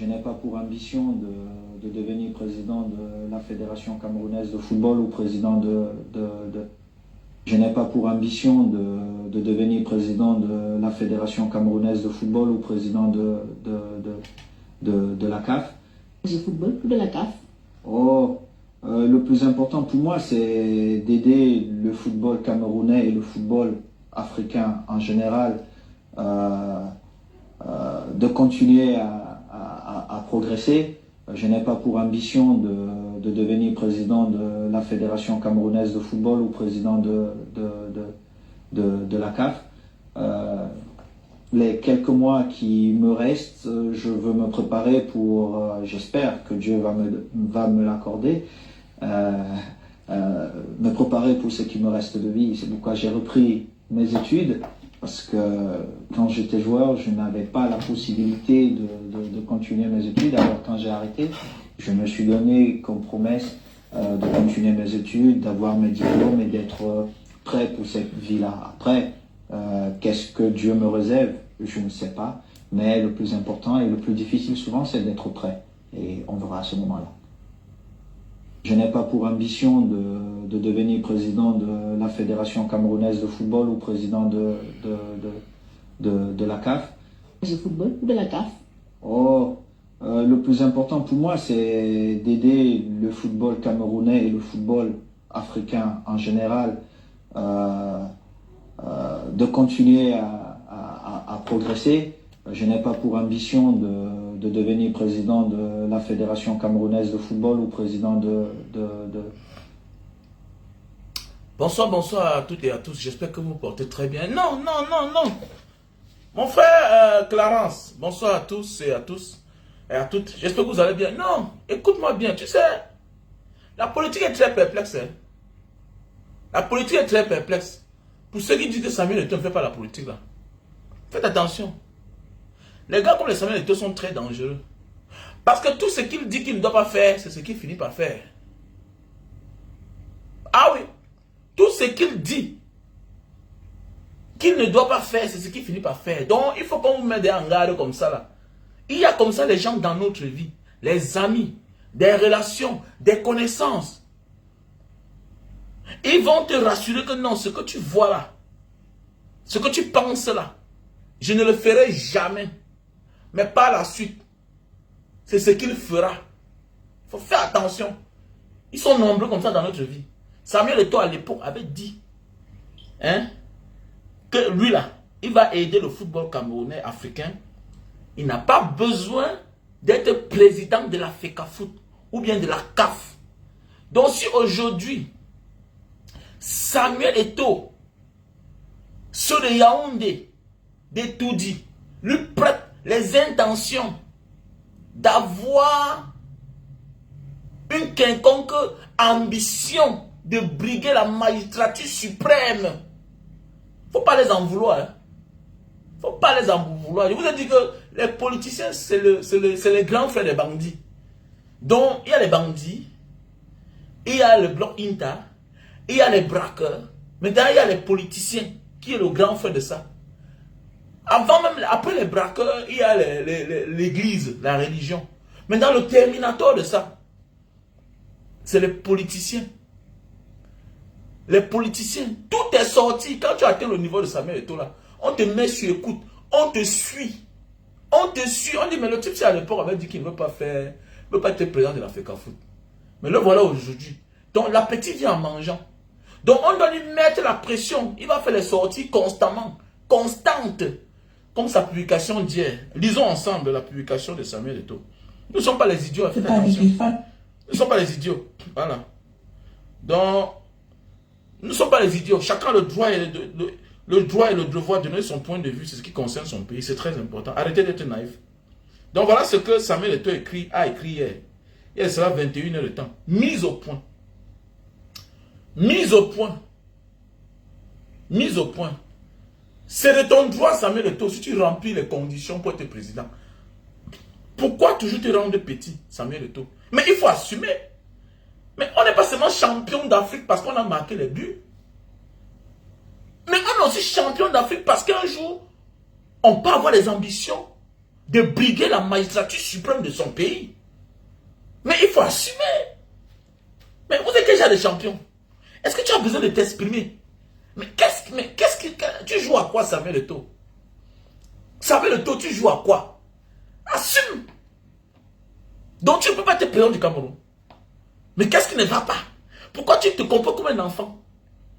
Je n'ai pas pour ambition de devenir président de la Fédération camerounaise de football ou président Je n'ai pas pour ambition de devenir président de la Fédération camerounaise de football ou président de la CAF. Du football ou de la CAF? Le plus important pour moi, c'est d'aider le football camerounais et le football africain en général de continuer à progresser. Je n'ai pas pour ambition de devenir président de la Fédération camerounaise de football ou président de la CAF. Les quelques mois qui me restent, je veux me préparer pour, j'espère que Dieu va me l'accorder, me préparer pour ce qui me reste de vie. C'est pourquoi j'ai repris mes études, parce que quand j'étais joueur, je n'avais pas la possibilité de continuer mes études. Alors quand j'ai arrêté, je me suis donné comme promesse de continuer mes études, d'avoir mes diplômes et d'être prêt pour cette vie-là. Après, qu'est-ce que Dieu me réserve? Je ne sais pas. Mais le plus important et le plus difficile souvent, c'est d'être prêt. Et on verra à ce moment-là. Je n'ai pas pour ambition de devenir président de la Fédération camerounaise de football ou président de la CAF. Du football ou de la CAF? Le plus important pour moi, c'est d'aider le football camerounais et le football africain en général de continuer à progresser. Je n'ai pas pour ambition de devenir président de la Fédération camerounaise de football ou président Bonsoir à toutes et à tous. J'espère que vous vous portez très bien. Non. Mon frère Clarence, bonsoir à tous et à tous et à toutes. J'espère que vous allez bien. Non, écoute-moi bien. Tu sais, la politique est très perplexe. Hein? La politique est très perplexe. Pour ceux qui disent que Samuel Eto'o ne fait pas la politique là, faites attention. Les gars comme les Samuel Eto'o sont très dangereux. Parce que tout ce qu'il dit qu'il ne doit pas faire, c'est ce qu'il finit par faire. Ah oui, tout ce qu'il dit qu'il ne doit pas faire, c'est ce qu'il finit par faire. Donc, il faut qu'on vous mette en garde comme ça là. Il y a comme ça les gens dans notre vie, les amis, des relations, des connaissances. Ils vont te rassurer que non, ce que tu vois là, ce que tu penses là, je ne le ferai jamais. Mais par la suite, c'est ce qu'il fera. Il faut faire attention. Ils sont nombreux comme ça dans notre vie. Samuel Eto'o à l'époque avait dit que lui là, il va aider le football camerounais africain. Il n'a pas besoin d'être président de la FECAFOOT ou bien de la CAF. Donc si aujourd'hui, Samuel Eto'o, ceux de Yaoundé, de Toudi, lui prête les intentions d'avoir une quelconque ambition de briguer la magistrature suprême. Faut pas les en vouloir. Hein. Faut pas les en vouloir. Je vous ai dit que les politiciens, c'est les grands frères des bandits. Donc, il y a les bandits, il y a le bloc INTA, il y a les braqueurs. Maintenant, il y a les politiciens, qui est le grand frère de ça. Avant même, après les braqueurs, il y a l'église, la religion. Maintenant, le terminateur de ça, c'est les politiciens. Les politiciens, tout est sorti. Quand tu atteins le niveau de Samuel Eto'o là, on te met sur écoute, on te suit. On te suit, on dit, mais le type, c'est à l'époque, avait dit qu'il ne veut pas être président de la FECAFOOT. Mais le voilà aujourd'hui. Donc, l'appétit vient en mangeant. Donc, on doit lui mettre la pression. Il va faire les sorties constamment, constantes. Comme sa publication d'hier. Lisons ensemble la publication de Samuel Eto'o. Nous ne sommes pas les idiots. Faites attention. Nous ne sommes pas les idiots. Voilà. Donc, nous ne sommes pas les idiots. Chacun a le droit et le devoir de donner son point de vue. C'est ce qui concerne son pays. C'est très important. Arrêtez d'être naïf. Donc, voilà ce que Samuel Eto'o a écrit hier. Il sera 21 heures de temps. Mise au point. Mise au point. Mise au point. C'est de ton droit, Samuel Eto'o, si tu remplis les conditions pour être président. Pourquoi toujours te rendre petit, Samuel Eto'o? Mais il faut assumer. Mais on n'est pas seulement champion d'Afrique parce qu'on a marqué les buts. Mais on est aussi champion d'Afrique parce qu'un jour, on peut avoir des ambitions de briguer la magistrature suprême de son pays. Mais il faut assumer. Mais vous êtes déjà des champions. Est-ce que tu as besoin de t'exprimer? Mais qu'est-ce que tu joues à quoi, Samuel Eto'o? Samuel Eto'o, tu joues à quoi? Assume. Donc tu ne peux pas être président du Cameroun. Mais qu'est-ce qui ne va pas? Pourquoi tu te comportes comme un enfant?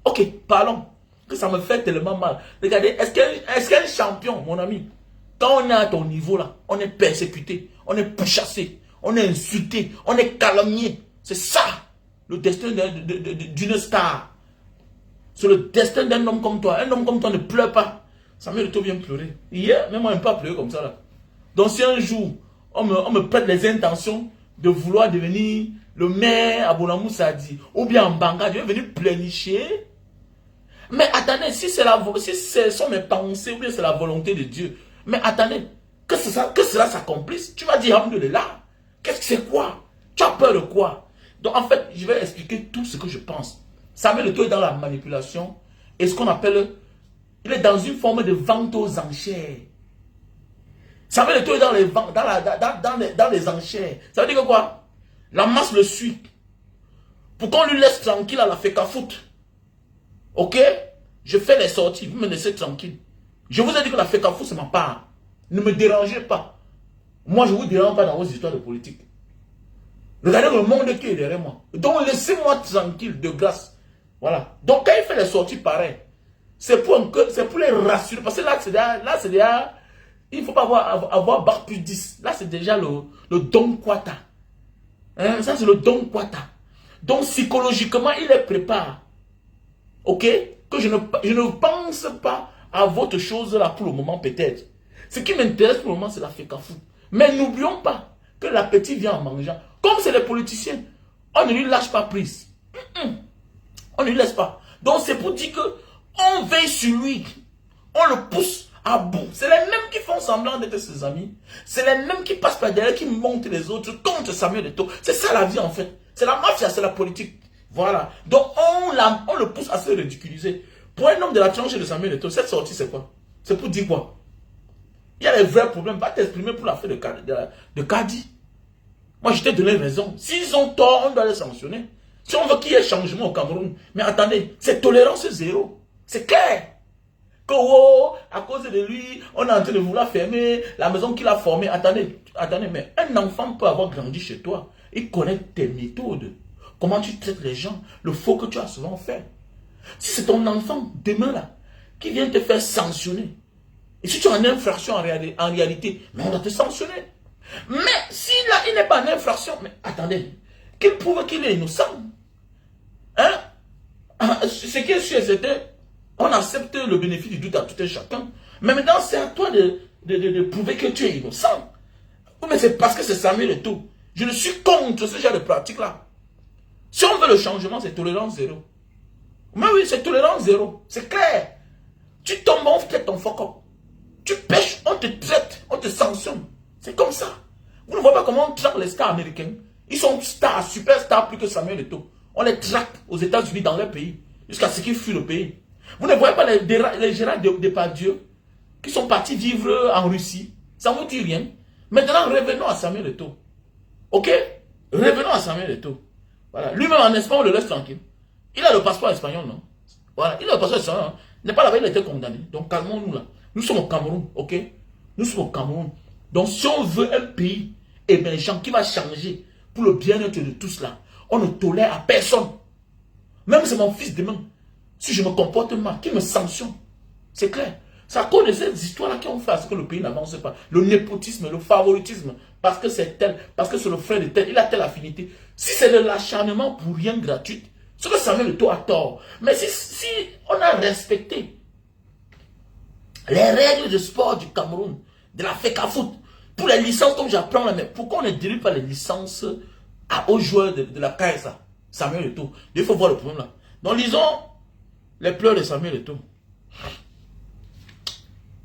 Ok, parlons. Que ça me fait tellement mal. Regardez, est-ce qu'un champion, mon ami, quand on est à ton niveau là, on est persécuté, on est pourchassé, on est insulté, on est calomnié. C'est ça, le destin d'une star. C'est le destin d'un homme comme toi. Un homme comme toi ne pleure pas. Samuel Eto'o vient pleurer. Hier, même moi, je n'aime pas pleurer comme ça là. Donc si un jour, on me prête les intentions de vouloir devenir le maire à Bonamou Sadi, ou bien en Banga, je vais venir pleurnicher. Mais attendez, si ce sont mes pensées, ou bien c'est la volonté de Dieu, mais attendez, que cela s'accomplisse, tu vas dire, Alhamdoulilah, qu'est-ce que c'est quoi? Tu as peur de quoi? Donc en fait, je vais expliquer tout ce que je pense. Samuel Eto'o est dans la manipulation, et ce qu'on appelle, il est dans une forme de vente aux enchères. Samuel Eto'o est dans les enchères. Ça veut dire que quoi? La masse le suit. Pour qu'on lui laisse tranquille à la FECAFOOT. Ok? Je fais les sorties, vous me laissez tranquille. Je vous ai dit que la FECAFOOT, c'est ma part. Ne me dérangez pas. Moi, je ne vous dérange pas dans vos histoires de politique. Regardez le monde qui est derrière moi. Donc, laissez-moi tranquille, de grâce. Voilà. Donc, quand il fait les sorties pareilles, c'est pour les rassurer. Parce que là, c'est déjà il ne faut pas avoir bac plus 10. Là, c'est déjà le Don Quata. Hein? Ça, c'est le Don Quata. Donc, psychologiquement, il les prépare. Ok? Que je ne pense pas à votre chose là pour le moment, peut-être. Ce qui m'intéresse pour le moment, c'est la FECAFOOT. Mais n'oublions pas que l'appétit vient en mangeant. Comme c'est les politiciens, on ne lui lâche pas prise. On ne lui laisse pas. Donc, c'est pour dire que on veille sur lui. On le pousse à bout. C'est les mêmes qui font semblant d'être ses amis. C'est les mêmes qui passent par derrière, qui montent les autres contre Samuel Eto'o. C'est ça la vie en fait. C'est la mafia, c'est la politique. Voilà. Donc on le pousse à se ridiculiser. Pour un homme de la tranche de Samuel Eto'o, cette sortie c'est quoi? C'est pour dire quoi? Il y a les vrais problèmes. Va t'exprimer pour l'affaire de Kadi. Moi je t'ai donné raison. S'ils ont tort, on doit les sanctionner. Si on veut qu'il y ait changement au Cameroun. Mais attendez, c'est tolérance zéro. C'est clair. Que oh, à cause de lui, on est en train de vouloir fermer la maison qu'il a formée. Attendez, mais un enfant peut avoir grandi chez toi. Il connaît tes méthodes. Comment tu traites les gens. Le faux que tu as souvent fait. Si c'est ton enfant, demain là, qui vient te faire sanctionner. Et si tu es en infraction en réalité, mais on doit te sanctionner. Mais si là, il n'est pas en infraction, mais attendez, qu'il prouve qu'il est innocent. Hein? Ce qui est sûr, c'était on accepte le bénéfice du doute à tout un chacun. Mais maintenant, c'est à toi de prouver que tu es innocent. Mais c'est parce que c'est Samuel Eto'o. Je ne suis contre ce genre de pratique-là. Si on veut le changement, c'est tolérance zéro. Mais oui, c'est tolérance zéro. C'est clair. Tu tombes, on fait ton fuck up. Tu pêches, on te traite, on te sanctionne. C'est comme ça. Vous ne voyez pas comment on traque les stars américains. Ils sont stars, super stars plus que Samuel Eto'o. On les traque aux États-Unis dans leur pays. Jusqu'à ce qu'ils fuient le pays. Vous ne voyez pas les Gérard Depardieu qui sont partis vivre en Russie. Ça ne vous dit rien. Maintenant, revenons à Samuel Eto'o. Ok? Revenons à Samuel Eto'o. Voilà. Lui-même en Espagne, on le laisse tranquille. Il a le passeport espagnol, non? Voilà. Il a le passeport espagnol. Hein? Il n'est pas là-bas, il a été condamné. Donc calmons-nous là. Nous sommes au Cameroun. Ok? Nous sommes au Cameroun. Donc si on veut un pays émergent qui va changer pour le bien-être de tous là, on ne tolère à personne. Même si mon fils demain. Si je me comporte mal, qui me sanctionne? C'est clair. C'est à cause de ces histoires-là qui ont fait à ce que le pays n'avance pas. Le népotisme, le favoritisme, parce que c'est tel, parce que c'est le frère de tel, il a telle affinité. Si c'est de l'acharnement pour rien gratuit, c'est que Samuel Eto'o a tort. Mais si on a respecté les règles de sport du Cameroun, de la FECAFOOT, pour les licences, comme j'apprends là, mais pourquoi on ne dirige pas les licences aux joueurs de la KSA, Samuel Eto'o? Il faut voir le problème là. Donc lisons les pleurs de Samuel Eto'o.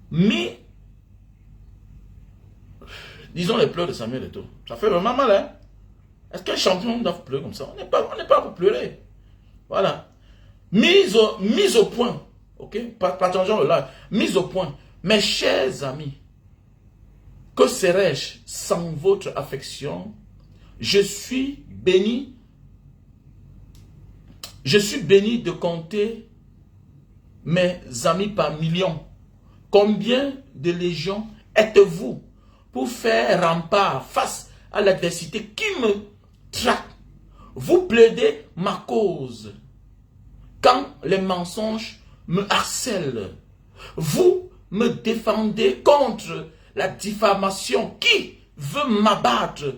Mais, disons les pleurs de Samuel Eto'o. Ça fait vraiment mal, hein? Est-ce qu'un champion doit pleurer comme ça? On n'est pas pour pleurer. Voilà. Mise au point. Ok? Partageons le live. Mise au point. Mes chers amis, Que serais-je sans votre affection? Je suis béni. Je suis béni de compter mes amis par millions. Combien de légions êtes-vous pour faire rempart face à l'adversité qui me traque? Vous plaidez ma cause quand les mensonges me harcèlent. Vous me défendez contre la diffamation qui veut m'abattre.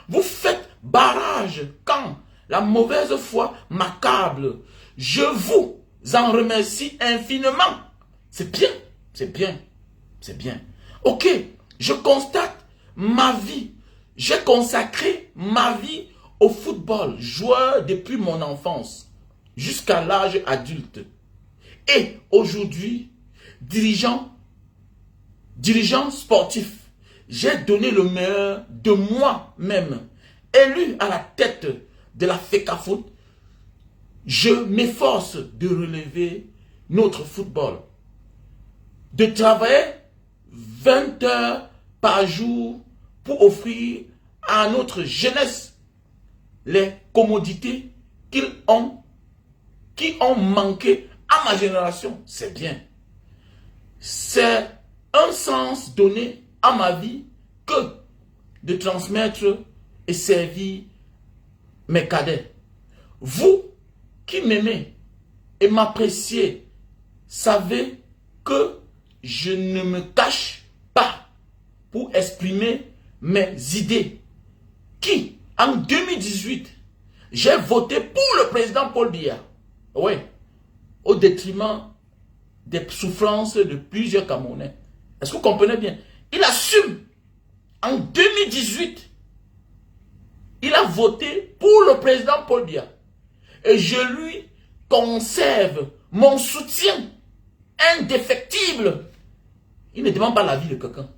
Vous faites barrage quand la mauvaise foi m'accable. Je vous en remercie infiniment. C'est bien, c'est bien, c'est bien. Ok, je constate ma vie. J'ai consacré ma vie au football, joueur depuis mon enfance jusqu'à l'âge adulte. Et aujourd'hui, dirigeant sportif, j'ai donné le meilleur de moi-même. Élu à la tête de la FECAFOOT, je m'efforce de relever notre football. De travailler 20 heures par jour pour offrir à notre jeunesse les commodités qui ont manqué à ma génération. C'est bien. C'est un sens donné à ma vie que de transmettre et servir mes cadets. Vous qui m'aimez et m'appréciez, savez que je ne me cache pas pour exprimer mes idées. Qui, en 2018, j'ai voté pour le président Paul Biya. Oui, au détriment des souffrances de plusieurs Camerounais. Est-ce que vous comprenez bien? Il assume. En 2018, il a voté pour le président Paul Biya. Et je lui conserve mon soutien indéfectible. Il ne demande pas l'avis de quelqu'un.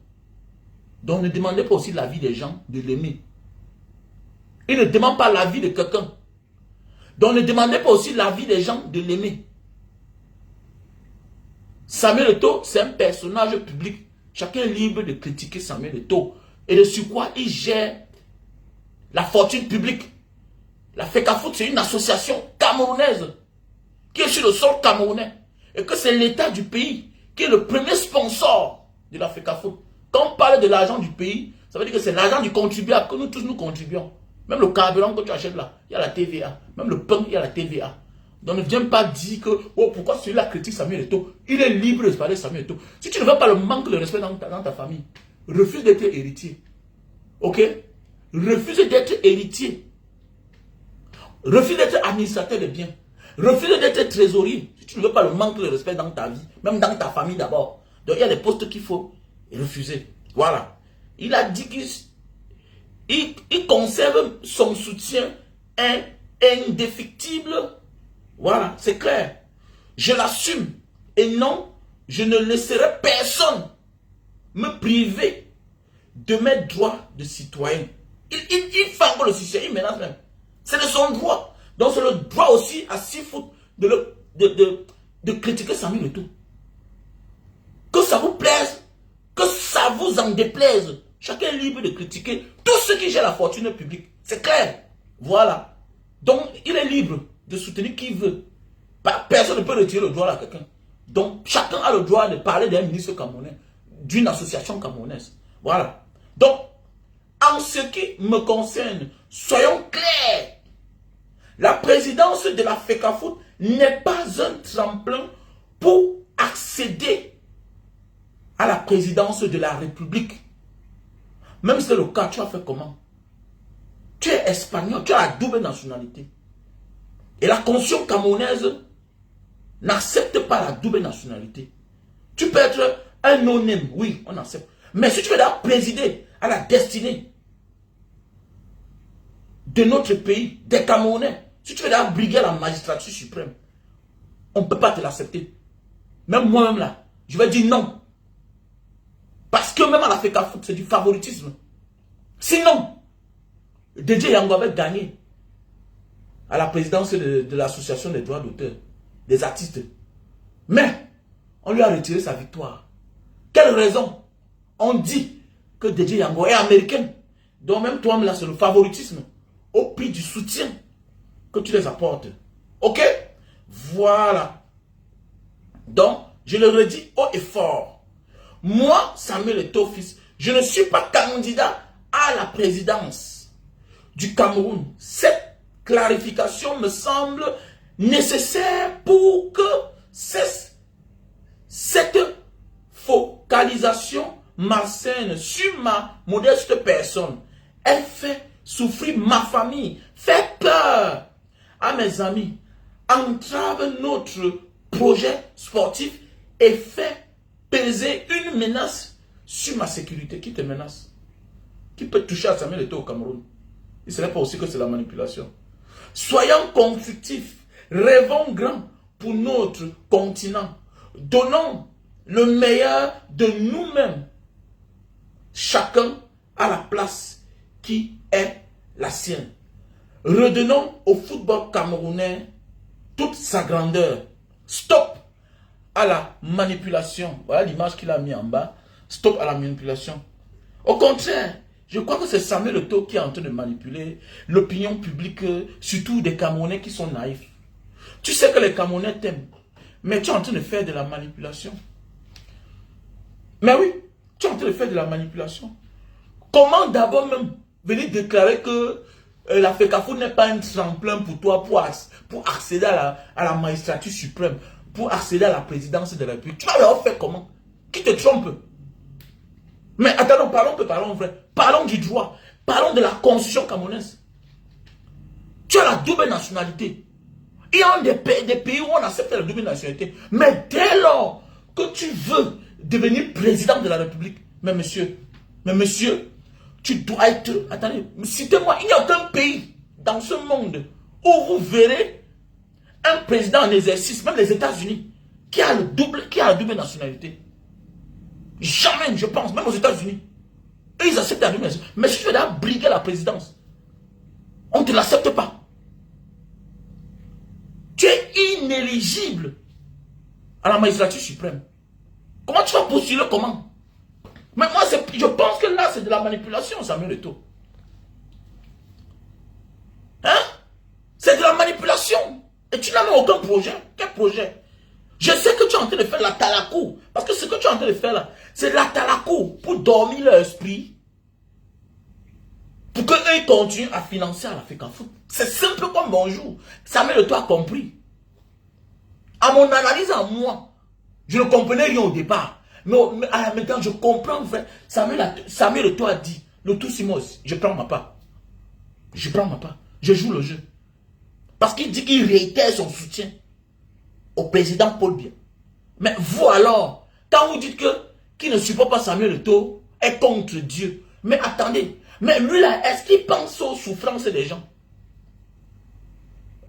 Donc ne demandez pas aussi l'avis des gens de l'aimer. Il ne demande pas l'avis de quelqu'un. Donc ne demandez pas aussi l'avis des gens de l'aimer. Samuel Eto'o, c'est un personnage public. Chacun est libre de critiquer Samuel Eto'o. Et de sur quoi il gère la fortune publique. La FECAFOOT, c'est une association camerounaise qui est sur le sol camerounais. Et que c'est l'État du pays qui est le premier sponsor de la FECAFOOT. Quand on parle de l'argent du pays, ça veut dire que c'est l'argent du contribuable que nous tous nous contribuons. Même le carburant que tu achètes là, il y a la TVA. Même le pain, il y a la TVA. Donc ne viens pas dire que oh, pourquoi celui-là critique Samuel Eto'o. Il est libre de parler de Samuel Eto'o. Si tu ne veux pas le manque de respect dans ta famille, refuse d'être héritier. Ok? Refuse d'être héritier. Refuse d'être administrateur de biens. Refuse d'être trésorier. Si tu ne veux pas le manque de respect dans ta vie, même dans ta famille d'abord. Donc il y a des postes qu'il faut refuser. Voilà. Il a dit qu'il conserve son soutien indéfectible. Voilà, c'est clair. Je l'assume. Et non, je ne laisserai personne me priver de mes droits de citoyen. Il fait encore le citoyen, il menace même. C'est de son droit. Donc c'est le droit aussi à 6 foot de critiquer Samuel Eto'o. Que ça vous plaise, que ça vous en déplaise. Chacun est libre de critiquer tout ce qui gère la fortune publique. C'est clair. Voilà. Donc il est libre de soutenir qui veut. Personne ne peut retirer le droit à quelqu'un. Donc chacun a le droit de parler d'un ministre camerounais, d'une association camerounaise. Voilà. Donc, en ce qui me concerne, soyons clairs. La présidence de la FECAFOOT n'est pas un tremplin pour accéder à la présidence de la République. Même si c'est le cas, tu as fait comment? Tu es espagnol, tu as la double nationalité. Et la constitution camerounaise n'accepte pas la double nationalité. Tu peux être un non-name, oui, on accepte. Mais si tu veux d'abord présider à la destinée de notre pays, des Camerounais, si tu veux d'abord briguer la magistrature suprême, on ne peut pas te l'accepter. Même moi-même là, je vais dire non. Parce que même à la FECAFOOT, c'est du favoritisme. Sinon, DJ Yango avait gagné à la présidence de l'association des droits d'auteur, des artistes. Mais, on lui a retiré sa victoire. Quelle raison? On dit que DJ Yango est américaine. Donc même toi, là, c'est le favoritisme au prix du soutien que tu les apportes. Ok? Voilà. Donc, je le redis haut et fort. Moi, Samuel Eto'o fils, je ne suis pas candidat à la présidence du Cameroun. Cette clarification me semble nécessaire pour que cesse cette focalisation malsaine sur ma modeste personne. Elle fait souffrir ma famille, fait peur à mes amis, entrave notre projet sportif et fait peser une menace sur ma sécurité. Qui te menace? Qui peut toucher à Samuel Eto'o au Cameroun? Et ce n'est pas aussi que c'est la manipulation. Soyons constructifs, rêvons grand pour notre continent. Donnons le meilleur de nous-mêmes. Chacun à la place qui est la sienne. Redonnons au football camerounais toute sa grandeur. Stop à la manipulation. Voilà l'image qu'il a mis en bas. Stop à la manipulation. Au contraire, je crois que c'est Samuel Eto'o qui est en train de manipuler l'opinion publique, surtout des Camerounais qui sont naïfs. Tu sais que les Camerounais t'aiment, mais tu es en train de faire de la manipulation. Mais oui, tu es en train de faire de la manipulation. Comment d'abord même venir déclarer que la FECAFO n'est pas un tremplin pour toi pour accéder à la magistrature suprême, pour accéder à la présidence de la République? Tu vas leur faire comment? Qui te trompe? Mais attendons, parlons vrai. Parlons du droit. Parlons de la constitution camerounaise. Tu as la double nationalité. Il y a des pays où on accepte la double nationalité. Mais dès lors que tu veux devenir président de la République, mais monsieur, tu dois être... Attendez, citez-moi, il n'y a aucun pays dans ce monde où vous verrez un président en exercice, même les États-Unis, qui a la double nationalité. Jamais, je pense, même aux États-Unis. Et ils acceptent la double nationalité. Mais si tu veux briguer la présidence, on ne te l'accepte pas. Tu es inéligible à la magistrature suprême. Comment tu vas postuler comment? Mais moi, je pense que là, c'est de la manipulation, Samuel Eto'o. Hein? C'est de la manipulation. Et tu n'as même aucun projet. Quel projet? Je sais que tu es en train de faire la talakou. Parce que ce que tu es en train de faire là, c'est la talakou pour dormir leur esprit. Pour qu'eux continuent à financer à la FECAFO. C'est simple comme bonjour. Samuel Eto'o a compris. À mon analyse, à moi, je ne comprenais rien au départ. Mais maintenant, je comprends. Samuel Eto'o a dit, le tout Simos, je prends ma part. Je prends ma part. Je joue le jeu. Parce qu'il dit qu'il réitère son soutien au président Paul Biya. Mais vous alors, quand vous dites qu'il ne supporte pas Samuel Eto'o, est contre Dieu. Mais attendez, mais lui là, est-ce qu'il pense aux souffrances des gens?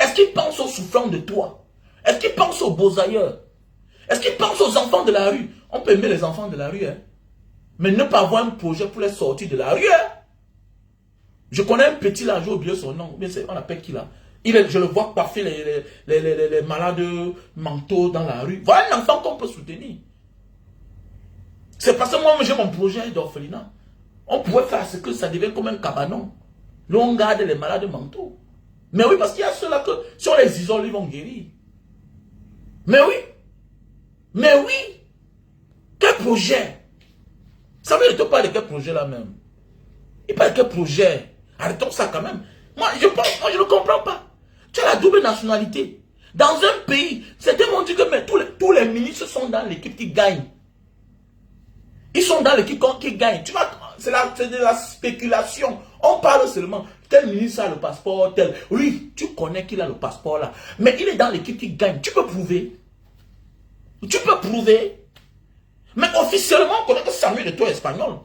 Est-ce qu'il pense aux souffrances de toi? Est-ce qu'il pense aux beaux ailleurs? Est-ce qu'il pense aux enfants de la rue? On peut aimer les enfants de la rue, hein? Mais ne pas avoir un projet pour les sortir de la rue. Hein? Je connais un petit là, j'ai oublié son nom, mais on appelle qui là? Je le vois parfait les malades mentaux dans la rue. Voilà un enfant qu'on peut soutenir. C'est parce que moi j'ai mon projet d'orphelinat. On pourrait faire ce que ça devient comme un cabanon. Là on garde les malades mentaux. Mais oui, parce qu'il y a ceux-là que si on les isole, ils vont guérir. Mais oui. Mais oui. Quel projet? Ça veut dire pas de quel projet là même. Il parle de quel projet? Arrêtons ça quand même. Moi je ne comprends pas. Tu as la double nationalité. Dans un pays, c'était mon dit que mais tous les ministres sont dans l'équipe qui gagne. Ils sont dans l'équipe qui gagne. C'est de la spéculation. On parle seulement. Tel ministre a le passeport, tel. Oui, tu connais qu'il a le passeport là. Mais il est dans l'équipe qui gagne. Tu peux prouver. Tu peux prouver. Mais officiellement, on connaît que Samuel Eto'o est espagnol.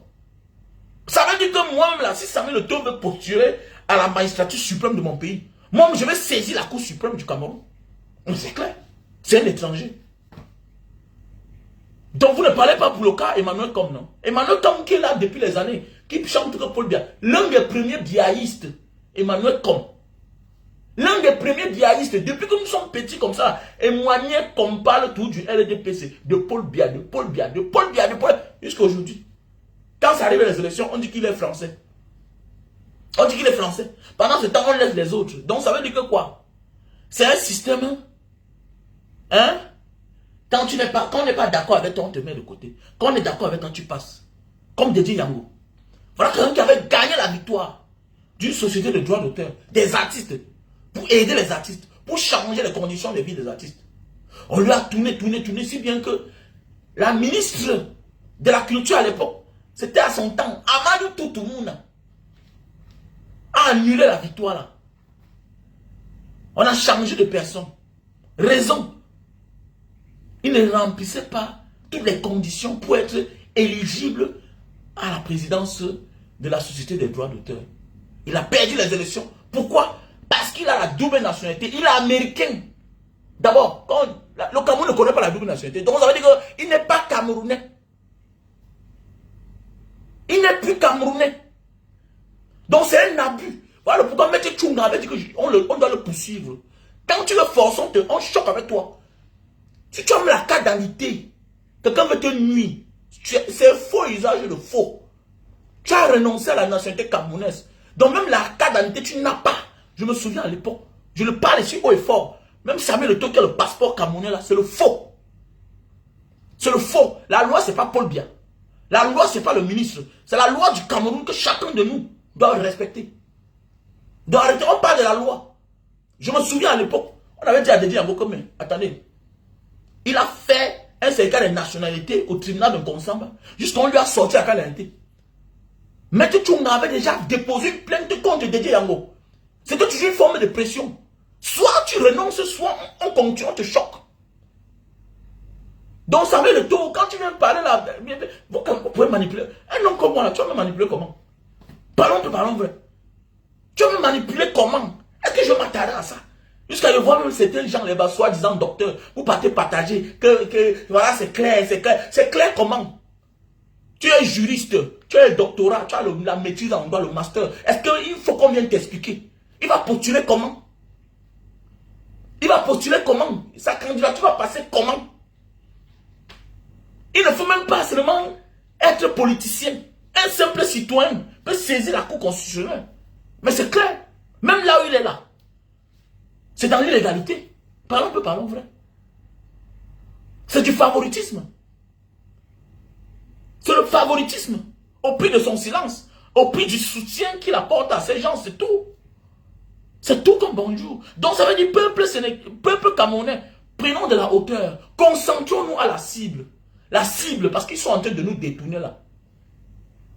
Ça veut dire que moi-même là, si Samuel Eto'o veut postuler à la magistrature suprême de mon pays, moi je vais saisir la Cour suprême du Cameroun. C'est clair. C'est un étranger. Donc vous ne parlez pas pour le cas Emmanuel Com, non? Emmanuel Com qui est là depuis les années, qui chante que Paul Biya. L'un des premiers biaïstes, Emmanuel Com. L'un des premiers biaïstes, depuis que nous sommes petits comme ça, émoigné qu'on parle tout du RDPC, de Paul Biya, jusqu'à aujourd'hui. Quand ça arrive les élections, on dit qu'il est français. On dit qu'il est français. Pendant ce temps, on laisse les autres. Donc ça veut dire que quoi? C'est un système. Hein? Quand on n'est pas d'accord avec toi, on te met de côté. Quand on est d'accord avec toi, tu passes. Comme Dédé Yango. Voilà quelqu'un qui avait gagné la victoire d'une société de droits d'auteur, des artistes, pour aider les artistes, pour changer les conditions de vie des artistes. On lui a tourné, si bien que la ministre de la culture à l'époque, c'était à son temps, Amadou Toutoumouna, a annulé la victoire là. On a changé de personne. Raison. Il ne remplissait pas toutes les conditions pour être éligible à la présidence de la société des droits d'auteur. Il a perdu les élections. Pourquoi? Parce qu'il a la double nationalité. Il est américain. D'abord, le Cameroun ne connaît pas la double nationalité. Donc ça veut dire qu'il n'est pas camerounais. Il n'est plus camerounais. Donc c'est un abus. Voilà pourquoi M. Tchunga avait dit qu'on doit le poursuivre. Quand tu le forces, on choque avec toi. Si tu as mis la carte d'identité, quelqu'un veut te nuire. C'est faux usage de faux. Tu as renoncé à la nationalité camerounaise. Donc même la carte d'identité, tu n'as pas. Je me souviens à l'époque. Je le parle ici haut et fort. Même Samuel Eto'o qui a le passeport camerounais là, c'est le faux. C'est le faux. La loi, c'est pas Paul Biya. La loi, c'est pas le ministre. C'est la loi du Cameroun que chacun de nous doit respecter. Doit arrêter. On parle de la loi. Je me souviens à l'époque, on avait dit à Dédé Yango, mais attendez. Il a fait un certificat de nationalité au tribunal de Consamba. Jusqu'on lui a sorti la carte d'identité. Mais Tchunga avait déjà déposé une plainte contre Dédé Yango. C'était toujours une forme de pression. Soit tu renonces, soit on continue, on te choque. Donc Samuel Eto'o, quand tu viens parler là, vous pouvez manipuler. Un homme comme moi là, tu vas me manipuler comment? Parlons vrai. Tu vas me manipuler comment? Est-ce que je m'attarde à ça? Jusqu'à je vois même certains gens là-bas, soi-disant docteurs, vous partez partager, que voilà, c'est clair. C'est clair comment? Tu es juriste, tu as le doctorat, tu as la maîtrise en droit, le master. Est-ce qu'il faut qu'on vienne t'expliquer? Il va postuler comment? Il va postuler comment? Sa candidature va passer comment? Il ne faut même pas seulement être politicien. Un simple citoyen peut saisir la Cour constitutionnelle. Mais c'est clair. Même là où il est là. C'est dans l'illégalité. Parlons vrai. C'est du favoritisme. C'est le favoritisme. Au prix de son silence. Au prix du soutien qu'il apporte à ces gens, c'est tout. C'est tout comme bonjour. Donc ça veut dire peuple camerounais, prenons de la hauteur. Concentrons-nous à la cible. La cible, parce qu'ils sont en train de nous détourner là.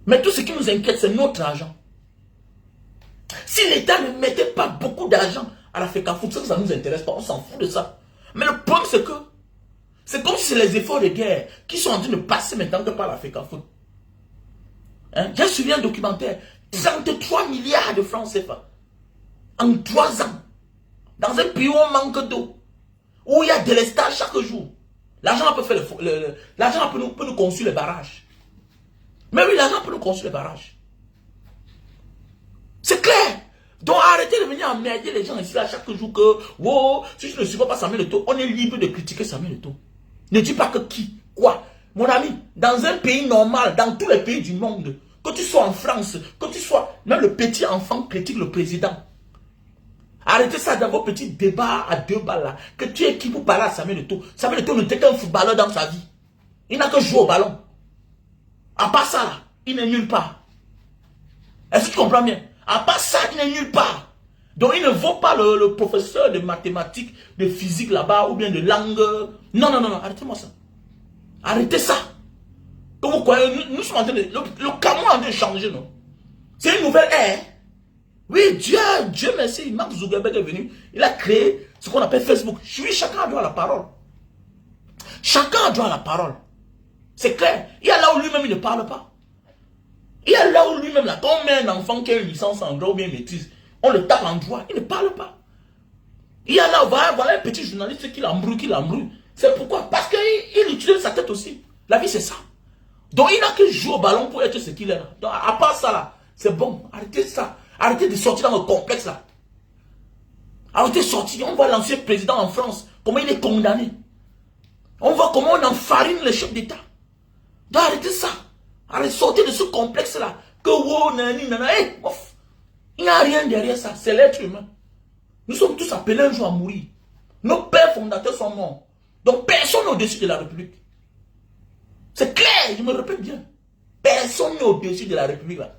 Mais tout ce qui nous inquiète, c'est notre argent. Si l'État ne mettait pas beaucoup d'argent à la FECAFOOT, ça ne nous intéresse pas, on s'en fout de ça. Mais le problème, c'est que c'est comme si c'est les efforts de guerre qui sont en train de passer maintenant que par la FECAFOOT. Hein? J'ai suivi un documentaire, 33 milliards de francs CFA. En 3 ans, dans un pays où on manque d'eau, où il y a de l'estage chaque jour. L'argent peut faire l'argent peut nous construire les barrages. Mais oui, l'argent peut nous construire les barrages. C'est clair. Donc arrêtez de venir emmerder les gens ici là chaque jour que wow, si je ne suis pas Samuel Eto'o, on est libre de critiquer Samuel Eto'o. Ne dis pas que qui, quoi. Mon ami, dans un pays normal, dans tous les pays du monde, que tu sois en France, que tu sois, même le petit enfant critique le président. Arrêtez ça dans vos petits débats à 2 balles là. Que tu es qui pour parler à Samuel Eto'o? Samuel Eto'o n'était qu'un footballeur dans sa vie. Il n'a que joué au ballon. À part ça là, il n'est nulle part. Est-ce que tu comprends bien? À part ça, il n'est nulle part. Donc il ne vaut pas le professeur de mathématiques, de physique là-bas, ou bien de langue. Non, arrêtez-moi ça. Arrêtez ça. Comme vous croyez, nous sommes en train de... Le Cameroun est en train de changer, non? C'est une nouvelle ère. Oui, Dieu merci, Mark Zuckerberg est venu, il a créé ce qu'on appelle Facebook. Oui, chacun a droit à la parole. Chacun a droit à la parole. C'est clair. Il y a là où lui-même il ne parle pas. Il y a là où lui-même, là, quand on met un enfant qui a une licence en droit ou bien maîtrise, on le tape en droit, il ne parle pas. Il y a là où voilà un petit journaliste qui l'embrouille. C'est pourquoi? Parce qu'il utilise sa tête aussi. La vie c'est ça. Donc il n'a que jouer au ballon pour être ce qu'il est là. Donc à part ça là, c'est bon, arrêtez ça. Arrêtez de sortir dans le complexe là. Arrêtez de sortir. On voit l'ancien président en France, comment il est condamné. On voit comment on enfarine les chefs d'État. Donc arrêtez ça. Allez, sortez de ce complexe-là. Que wow, nani, nana, hey, ouf. Il n'y a rien derrière ça. C'est l'être humain. Nous sommes tous appelés un jour à mourir. Nos pères fondateurs sont morts. Donc personne n'est au-dessus de la République. C'est clair, je me répète bien. Personne n'est au-dessus de la République. Là.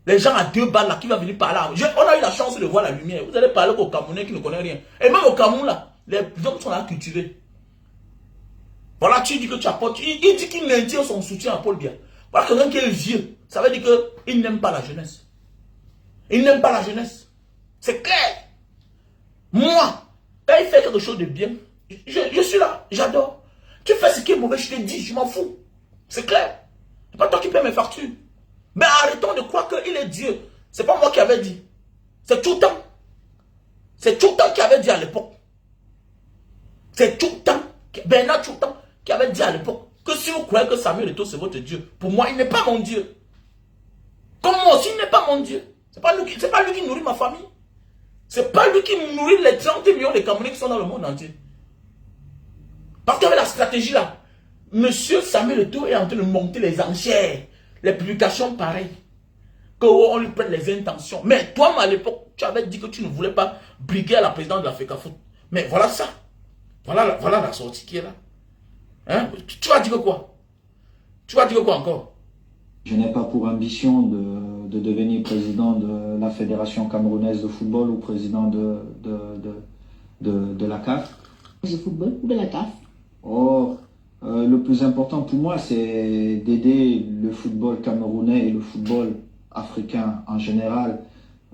Les gens à 2 balles là qui vont venir parler. On a eu la chance de voir la lumière. Vous allez parler aux Camerounais qui ne connaissent rien. Et même au Cameroun là, les hommes sont là cultivés. Voilà, tu dis que tu apportes. Il dit qu'il maintient son soutien à Paul Biya. Voilà, quelqu'un qui est vieux. Ça veut dire qu'il n'aime pas la jeunesse. Il n'aime pas la jeunesse. C'est clair. Moi, quand il fait quelque chose de bien, je suis là, j'adore. Tu fais ce qui est mauvais, je te dis, je m'en fous. C'est clair. C'est pas toi qui paies mes factures. Mais arrêtons de croire qu'il est Dieu. C'est pas moi qui avais dit. C'est tout le temps. C'est tout le temps qui avait dit à l'époque. C'est tout le temps. Bernard tout le temps qui avait dit à l'époque que si vous croyez que Samuel Eto'o c'est votre Dieu, pour moi, il n'est pas mon Dieu. Comme moi aussi, il n'est pas mon Dieu. C'est pas lui qui nourrit ma famille. C'est pas lui qui nourrit les 30 millions de Camerounais qui sont dans le monde entier. Parce qu'avec la stratégie là, Monsieur Samuel Eto'o est en train de monter les enchères, les publications pareilles, qu'on lui prenne les intentions. Mais toi, à l'époque, tu avais dit que tu ne voulais pas briguer à la présidente de la FECAFOOT. Mais voilà ça. Voilà la sortie qui est là. Hein? Tu vas dire quoi? Tu vas dire quoi encore? Je n'ai pas pour ambition de devenir président de la Fédération camerounaise de football ou président de la CAF. Du football ou de la CAF? Le plus important pour moi, c'est d'aider le football camerounais et le football africain en général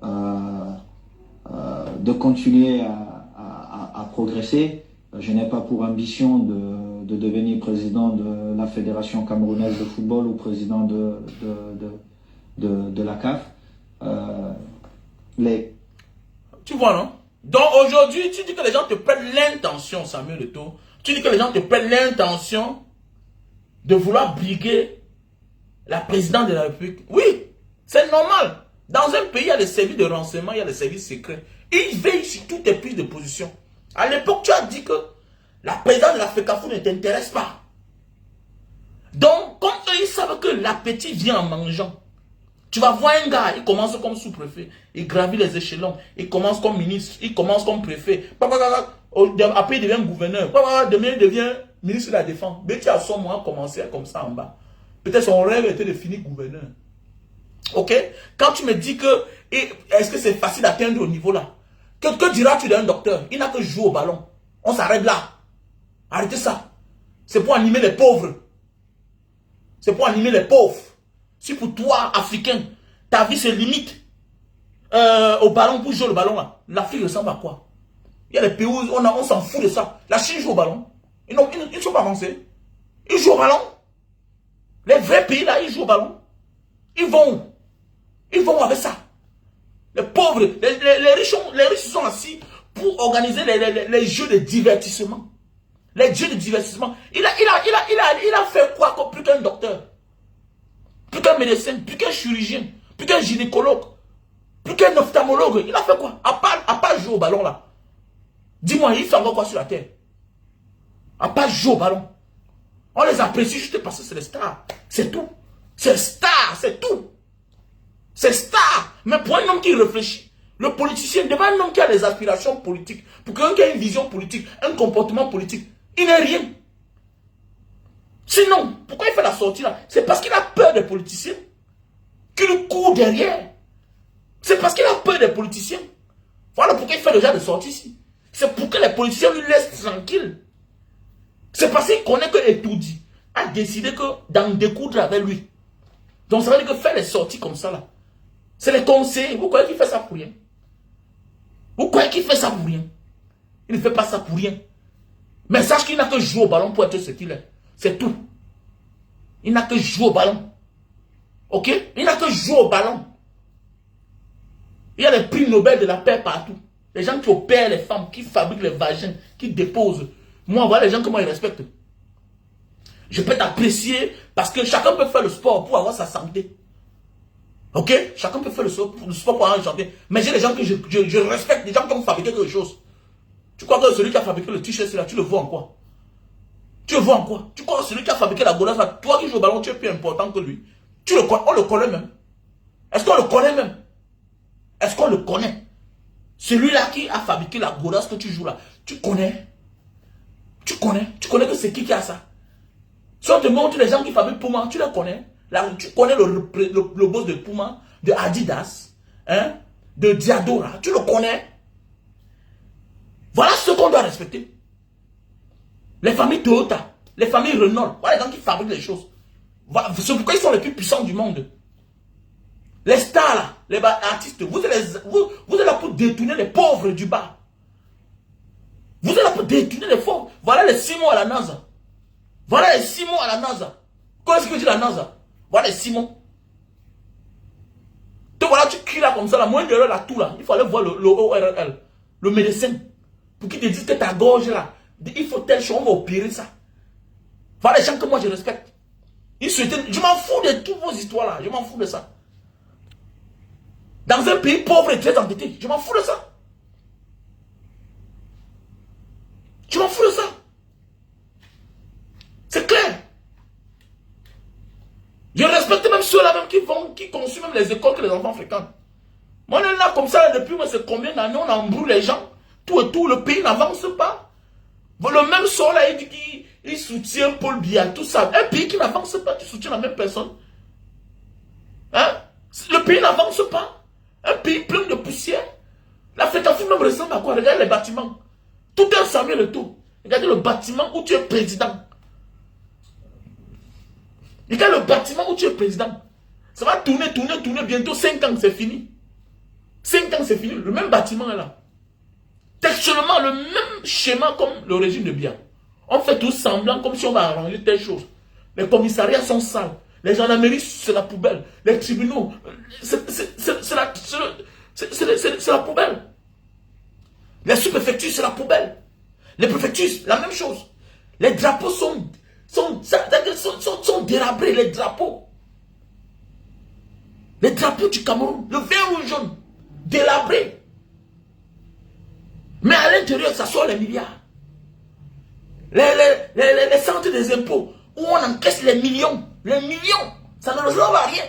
de continuer à progresser. Je n'ai pas pour ambition de devenir président de la Fédération camerounaise de football ou président de la CAF. Tu vois, non? Donc aujourd'hui, tu dis que les gens te prennent l'intention, Samuel Eto'o. Tu dis que les gens te prennent l'intention de vouloir briguer la présidente de la République. Oui, c'est normal. Dans un pays, il y a des services de renseignement, il y a des services secrets. Ils veillent sur toutes tes prises de position. À l'époque, tu as dit que la présidente de la FECAFOOT ne t'intéresse pas. Donc, comme eux, ils savent que l'appétit vient en mangeant. Tu vas voir un gars, il commence comme sous-préfet, il gravit les échelons, il commence comme ministre, il commence comme préfet. Après, il devient gouverneur. Demain, il devient ministre de la Défense. Mais tu as son mois commencé comme ça en bas. Peut-être son rêve était de finir gouverneur. Ok? Quand tu me dis que, est-ce que c'est facile d'atteindre au niveau là? Que diras-tu d'un docteur? Il n'a que jouer au ballon. On s'arrête là. Arrêtez ça. C'est pour animer les pauvres. C'est pour animer les pauvres. Si pour toi, Africain, ta vie se limite au ballon pour jouer le ballon là, l'Afrique ressemble à quoi? Il y a des pays où on s'en fout de ça. La Chine joue au ballon. Ils ne sont pas avancés. Ils jouent au ballon. Les vrais pays là, ils jouent au ballon. Ils vont où? Ils vont avec ça. Les pauvres, les riches sont assis pour organiser les jeux de divertissement. Les jeux de divertissement. Il a fait quoi comme plus qu'un docteur? Plus qu'un médecin, plus qu'un chirurgien, plus qu'un gynécologue, plus qu'un ophtalmologue. Il a fait quoi? À part jouer au ballon là. Dis-moi, il fait encore quoi sur la terre? À part jouer au ballon. On les apprécie juste parce que c'est les stars. C'est tout. C'est star, c'est tout. C'est star. Mais pour un homme qui réfléchit, le politicien, devant un homme qui a des aspirations politiques, pour quelqu'un qui a une vision politique, un comportement politique, il n'est rien. Sinon, pourquoi il fait la sortie là? C'est parce qu'il a peur des politiciens qui lui courent derrière. C'est parce qu'il a peur des politiciens. Voilà pourquoi il fait déjà de sortie ici. C'est pour que les politiciens lui laissent tranquille. C'est parce qu'il connaît que Etoudi a décidé d'en découdre avec lui. Donc ça veut dire que faire les sorties comme ça là, c'est les conseils. Vous croyez qu'il fait ça pour rien? Vous croyez qu'il fait ça pour rien? Il ne fait pas ça pour rien. Mais sache qu'il n'a que jouer au ballon pour être ce qu'il est. C'est tout. Il n'a que jouer au ballon. Ok? Il n'a que jouer au ballon. Il y a les prix Nobel de la paix partout. Les gens qui opèrent les femmes, qui fabriquent les vagins, qui déposent. Moi, voilà les gens que moi, ils respectent. Je peux t'apprécier parce que chacun peut faire le sport pour avoir sa santé. Ok? Chacun peut faire le sport pour avoir une santé. Mais j'ai des gens que je respecte, des gens qui ont fabriqué quelque chose. Tu crois que celui qui a fabriqué le t-shirt là, tu le vois en quoi? Tu le vois en quoi? Tu crois que celui qui a fabriqué la godasse, toi qui joues au ballon, tu es plus important que lui. Tu le connais, on le connaît même. Est-ce qu'on le connaît même? Est-ce qu'on le connaît? Celui-là qui a fabriqué la godasse que tu joues là, tu connais? Tu connais que c'est qui a ça? Si on te montre les gens qui fabriquent Puma, tu les connais? Là, tu connais le boss de Puma, de Adidas, hein, de Diadora, tu le connais? Voilà ce qu'on doit respecter. Les familles Toyota, les familles Renault, voilà les gens qui fabriquent les choses. Voilà, c'est pourquoi ils sont les plus puissants du monde. Les stars là, les artistes, vous êtes là pour détourner les pauvres du bas. Vous êtes là pour détourner les pauvres. Voilà les 6 mois à la NASA. Voilà les 6 mois à la NASA. Qu'est-ce que dit la NASA? Voilà les 6 mois. Donc voilà, tu cries là comme ça, la moindre erreur là, tout là. Il faut aller voir le ORL, le médecin, pour qu'il te dise que ta gorge là, il faut telle chose, on va opérer ça. Voilà les gens que moi je respecte. Ils souhaitaient, je m'en fous de toutes vos histoires là, je m'en fous de ça. Dans un pays pauvre et très endetté, je m'en fous de ça. Je m'en fous de ça. C'est clair. Je respecte même ceux-là même qui consument même les écoles que les enfants fréquentent. Moi, on est là comme ça depuis moi, c'est combien d'années, on embrouille les gens. Tout et tout, le pays n'avance pas. Le même sort là, il dit qu'il soutient Paul Biya, tout ça. Un pays qui n'avance pas, tu soutiens la même personne. Hein? Le pays n'avance pas. Un pays plein de poussière. L'Afrique même ressemble à quoi? Regardez les bâtiments. Tout est Samuel Eto'o. Regardez le bâtiment où tu es président. Regarde le bâtiment où tu es président. Ça va tourner, bientôt 5 ans, c'est fini. 5 ans, c'est fini. Le même bâtiment est là. Textuellement, le même schéma comme le régime de Biya. On fait tout semblant comme si on va arranger telle chose. Les commissariats sont sales. Les gendarmeries, c'est la poubelle. Les tribunaux, c'est la poubelle. Les sous-préfectures, c'est la poubelle. Les préfectures, la même chose. Les drapeaux sont délabrés, les drapeaux. Les drapeaux du Cameroun, le vert ou le jaune, délabrés. Mais à l'intérieur, ça sort les milliards. Les centres des impôts, où on encaisse les millions, ça ne ressemble à rien.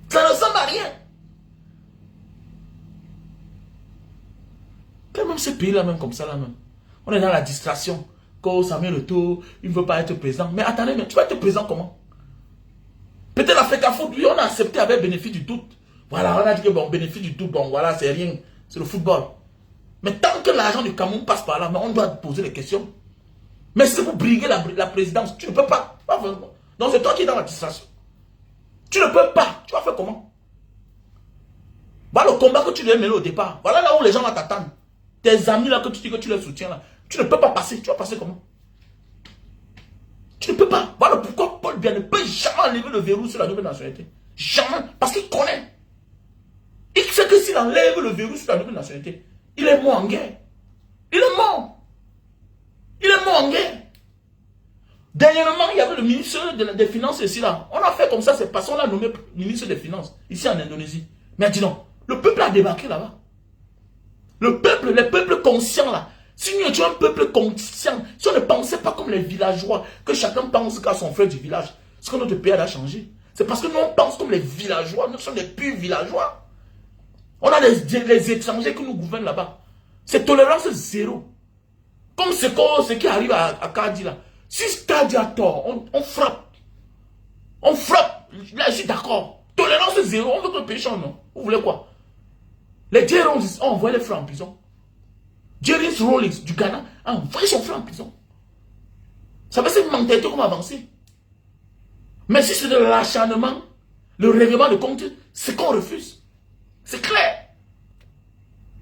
Ça ne ressemble à rien. Quand même ce pays-là, même comme ça, là même, on est dans la distraction. Quand Samuel Eto'o, il ne veut pas être président. Mais attendez, mais tu vas être président comment? Peut-être l'Afrique Foot, lui, on a accepté avec bénéfice du doute. Voilà, on a dit que bon, bénéfice du doute, bon, voilà, c'est rien. C'est le football. Mais tant que l'argent du Cameroun passe par là, mais on doit poser des questions. Mais c'est pour briguer la présidence. Tu ne peux pas. Donc c'est toi qui es dans la distraction. Tu ne peux pas. Tu vas faire comment? Voilà le combat que tu devais mener au départ. Voilà là où les gens vont t'attendre. Tes amis là que tu dis que tu les soutiens là. Tu ne peux pas passer. Tu vas passer comment? Tu ne peux pas. Voilà pourquoi Paul Biya ne peut jamais enlever le verrou sur la nouvelle nationalité. Jamais. Parce qu'il connaît. Il sait que s'il enlève le verrou sur la nouvelle nationalité, il est mort en guerre. Il est mort. Il est mort en guerre. Dernièrement, il y avait le ministre des Finances ici là. On a fait comme ça, c'est parce qu'on l'a nommé ministre des Finances ici en Indonésie. Mais dis donc, le peuple a débarqué là-bas. Le peuple, les peuples conscients là. Si nous étions un peuple conscient, si on ne pensait pas comme les villageois, que chacun pense qu'à son frère du village, ce que notre pays a changé. C'est parce que nous on pense comme les villageois, nous sommes des purs villageois. On a les étrangers qui nous gouvernent là-bas. C'est tolérance zéro. Comme ce qui arrive à Kadi là. Si Kadi a tort, on frappe. On frappe. Là, je suis d'accord. Tolérance zéro, on veut que le pays change, non? Vous voulez quoi? Les Jerry ont envoyé les frères en prison. Jerry Rawlings du Ghana a envoyé son frère en prison. Ça veut dire que c'est une mentalité qu'on va avancer. Mais si c'est de l'acharnement, le règlement de compte, c'est qu'on refuse. C'est clair.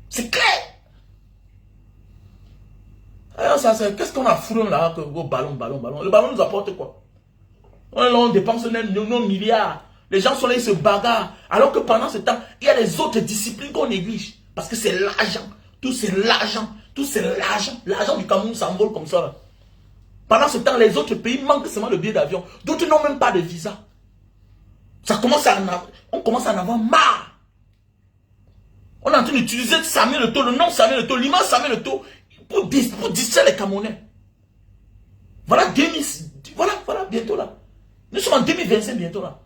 C'est clair. Alors, qu'est-ce qu'on a foutu là au ballon? Le ballon nous apporte quoi? On dépense nos milliards. Les gens sont là, ils se bagarrent. Alors que pendant ce temps, il y a les autres disciplines qu'on néglige. Parce que c'est l'argent. Tout c'est l'argent. Tout c'est l'argent. L'argent du Cameroun s'envole comme ça. Là. Pendant ce temps, les autres pays manquent seulement le billet d'avion. D'autres n'ont même pas de visa. On commence à en avoir marre. On est en train d'utiliser Samuel Eto'o, le nom Samuel Eto'o, l'image Samuel Eto'o pour distraire les Camerounais. Voilà, voilà, bientôt là. Nous sommes en 2025 bientôt là.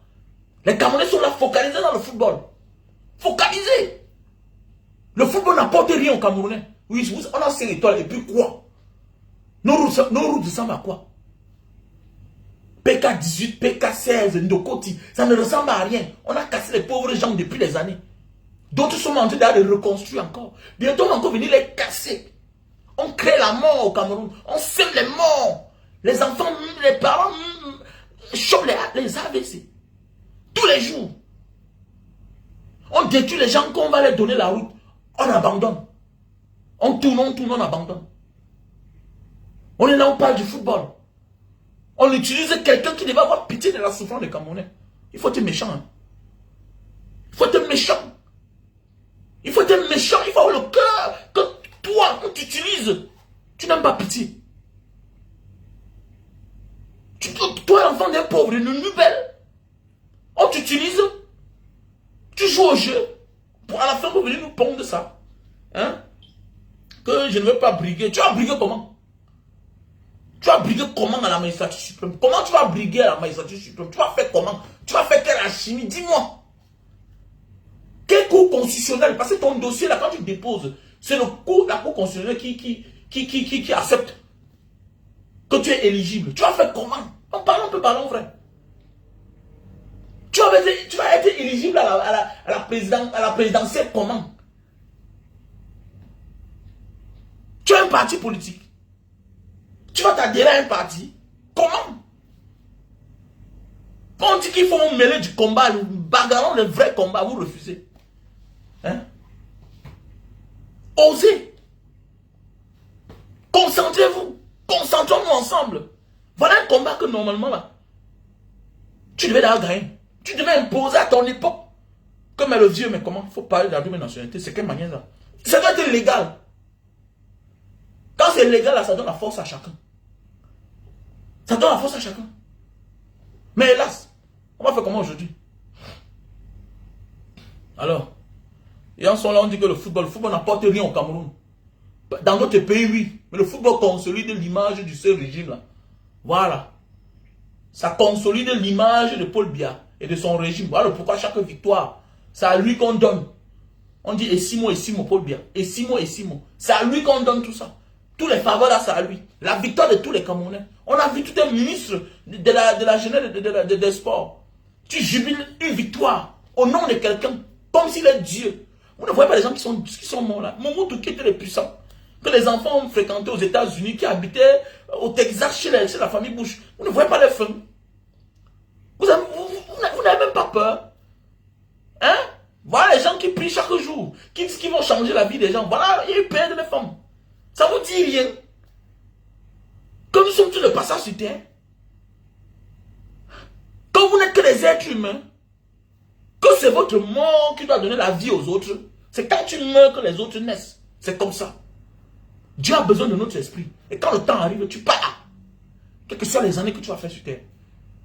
Les Camerounais sont là focalisés dans le football. Focalisés. Le football n'apporte rien aux Camerounais. Oui, on a 5 étoiles et puis quoi? Nos routes ressemblent à quoi? PK18, PK16, Ndokoti, ça ne ressemble à rien. On a cassé les pauvres gens depuis des années. D'autres sont en train de reconstruire encore. Bientôt on va encore venir les casser. On crée la mort au Cameroun. On sème les morts. Les enfants, les parents chopent les AVC. Tous les jours. On détruit les gens qu'on va leur donner la route. On abandonne. On tourne, on abandonne. On est là, on parle du football. On utilise quelqu'un qui devait avoir pitié de la souffrance des Camerounais. Il faut être méchant. Hein. Il faut être méchant. Il faut être méchant. Il faut avoir le cœur que toi, on t'utilise. Tu n'aimes pas pitié. Toi, l'enfant d'un pauvre, une nouvelle. On t'utilise. Tu joues au jeu. Pour à la fin, vous venez nous pondre ça. Hein? Que je ne veux pas briguer. Tu vas briguer comment? Tu vas briguer comment à la magistrature suprême? Comment tu vas briguer à la magistrature suprême? Tu vas faire comment? Tu vas faire quelle alchimie? Dis-moi. Quel cours constitutionnel? Parce que ton dossier là, quand tu déposes, c'est la cour constitutionnelle qui accepte que tu es éligible. Tu vas faire comment? On peut parler en vrai. Tu vas être éligible à la présidentielle comment? Tu as un parti politique. Tu vas t'adhérer à un parti. Comment? Quand on dit qu'il faut mêler du combat, nous bagarrons le vrai combat, vous refusez. Hein? Osez. Concentrez-vous. Concentrons-nous ensemble. Voilà un combat que normalement là, tu devais d'ailleurs gagner. Tu devais imposer à ton époque. Comme le vieux, mais comment? Il faut parler de la double nationalité. C'est quelle manière là? Ça doit être légal. Quand c'est légal là, ça donne la force à chacun. Ça donne la force à chacun. Mais hélas, on va faire comment aujourd'hui? Alors, et en son là, on dit que le football n'apporte rien au Cameroun. Dans d'autres pays, oui. Mais le football consolide l'image du seul régime là. Voilà. Ça consolide l'image de Paul Biya et de son régime. Voilà pourquoi chaque victoire, c'est à lui qu'on donne. On dit Essimo, Paul Biya. Essimo. C'est à lui qu'on donne tout ça. Tous les faveurs là, c'est à lui. La victoire de tous les Camerounais. On a vu tout un ministre de la jeunesse des sports. Tu jubiles une victoire au nom de quelqu'un, comme s'il est Dieu. Vous ne voyez pas les gens qui sont morts là. Mobutu qui était le puissant. Que les enfants ont fréquenté aux États-Unis, qui habitaient au Texas chez la famille Bush. Vous ne voyez pas les femmes. Vous n'avez même pas peur. Hein? Voilà les gens qui prient chaque jour, qui disent qu'ils vont changer la vie des gens. Voilà, ils perdent les femmes. Ça vous dit rien. Comme nous sommes tous le passage sur terre. Quand vous n'êtes que des êtres humains, que c'est votre mort qui doit donner la vie aux autres, c'est quand tu meurs que les autres naissent. C'est comme ça. Dieu a besoin de notre esprit. Et quand le temps arrive, tu pars. Quelles que soient les années que tu vas faire sur terre.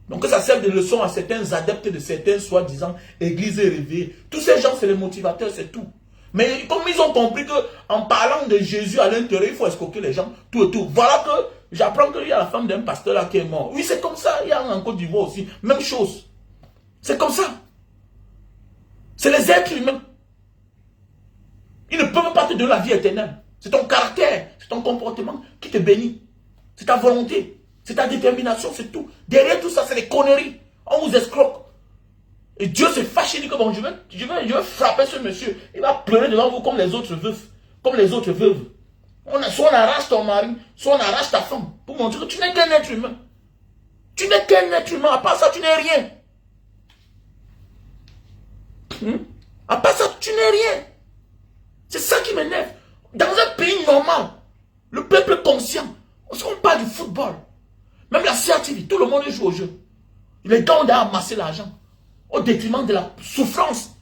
Donc que ça serve de leçon à certains adeptes de certains soi-disant églises réveillées. Tous ces gens, c'est les motivateurs, c'est tout. Mais comme ils ont compris qu'en parlant de Jésus à l'intérieur, il faut escroquer les gens, tout et tout. Voilà que j'apprends qu'il y a la femme d'un pasteur là qui est mort. Oui, c'est comme ça. Il y a en Côte d'Ivoire aussi. Même chose. C'est comme ça. C'est les êtres humains. Ils ne peuvent pas te donner la vie éternelle. C'est ton caractère, c'est ton comportement qui te bénit. C'est ta volonté, c'est ta détermination, c'est tout. Derrière tout ça, c'est des conneries. On vous escroque. Et Dieu s'est fâché, il dit que bon, je vais frapper ce monsieur. Il va pleurer devant vous comme les autres veufs. Comme les autres veuves. Soit on arrache ton mari, soit on arrache ta femme. Pour montrer que tu n'es qu'un être humain. Tu n'es qu'un être humain. À part ça, tu n'es rien. À part ça, tu n'es rien. C'est ça qui m'énerve. Dans un pays normal, le peuple conscient, on parle du football. Même la CRTV, tout le monde joue au jeu. Les gars ont amassé l'argent au détriment de la souffrance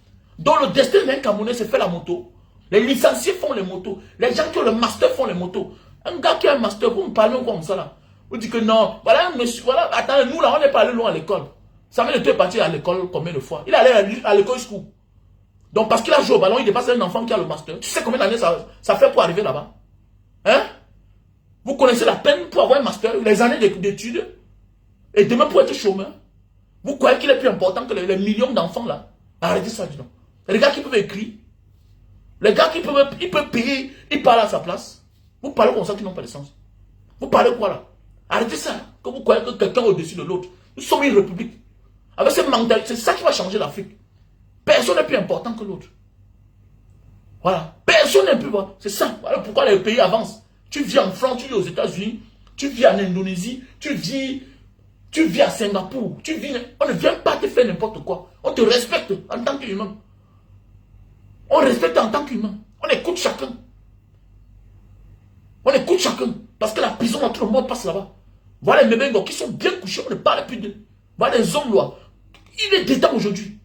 dont le destin d'un Camerounais se fait la moto. Les licenciés font les motos. Les gens qui ont le master font les motos. Un gars qui a un master, vous me parlez comme ça là. Vous dites que non, voilà un monsieur, voilà, attendez, nous là, on n'est pas allé loin à l'école. Samuel était parti à l'école combien de fois? Il est allé à l'école school. Donc parce qu'il a joué au ballon, il dépasse un enfant qui a le master. Tu sais combien d'années ça fait pour arriver là-bas? Hein? Vous connaissez la peine pour avoir un master, les années d'études, et demain pour être chômeur. Vous croyez qu'il est plus important que les millions d'enfants là? Arrêtez ça, dis donc. Les gars qui peuvent écrire, les gars qui peuvent payer, ils parlent à sa place. Vous parlez comme ça qui n'ont pas de sens. Vous parlez quoi là? Arrêtez ça, que vous croyez que quelqu'un est au-dessus de l'autre. Nous sommes une république. Avec cette mentalité, c'est ça qui va changer l'Afrique. Personne n'est plus important que l'autre. Voilà. Personne n'est plus important. C'est ça. Voilà pourquoi les pays avancent. Tu vis en France, tu vis aux États-Unis, tu vis en Indonésie, tu vis à Singapour. On ne vient pas te faire n'importe quoi. On te respecte en tant qu'humain. On respecte en tant qu'humain. On écoute chacun. On écoute chacun. Parce que la prison, tout le monde passe là-bas. Voilà les bébés qui sont bien couchés, on ne parle plus d'eux. Voilà les hommes là. Il est détenu aujourd'hui.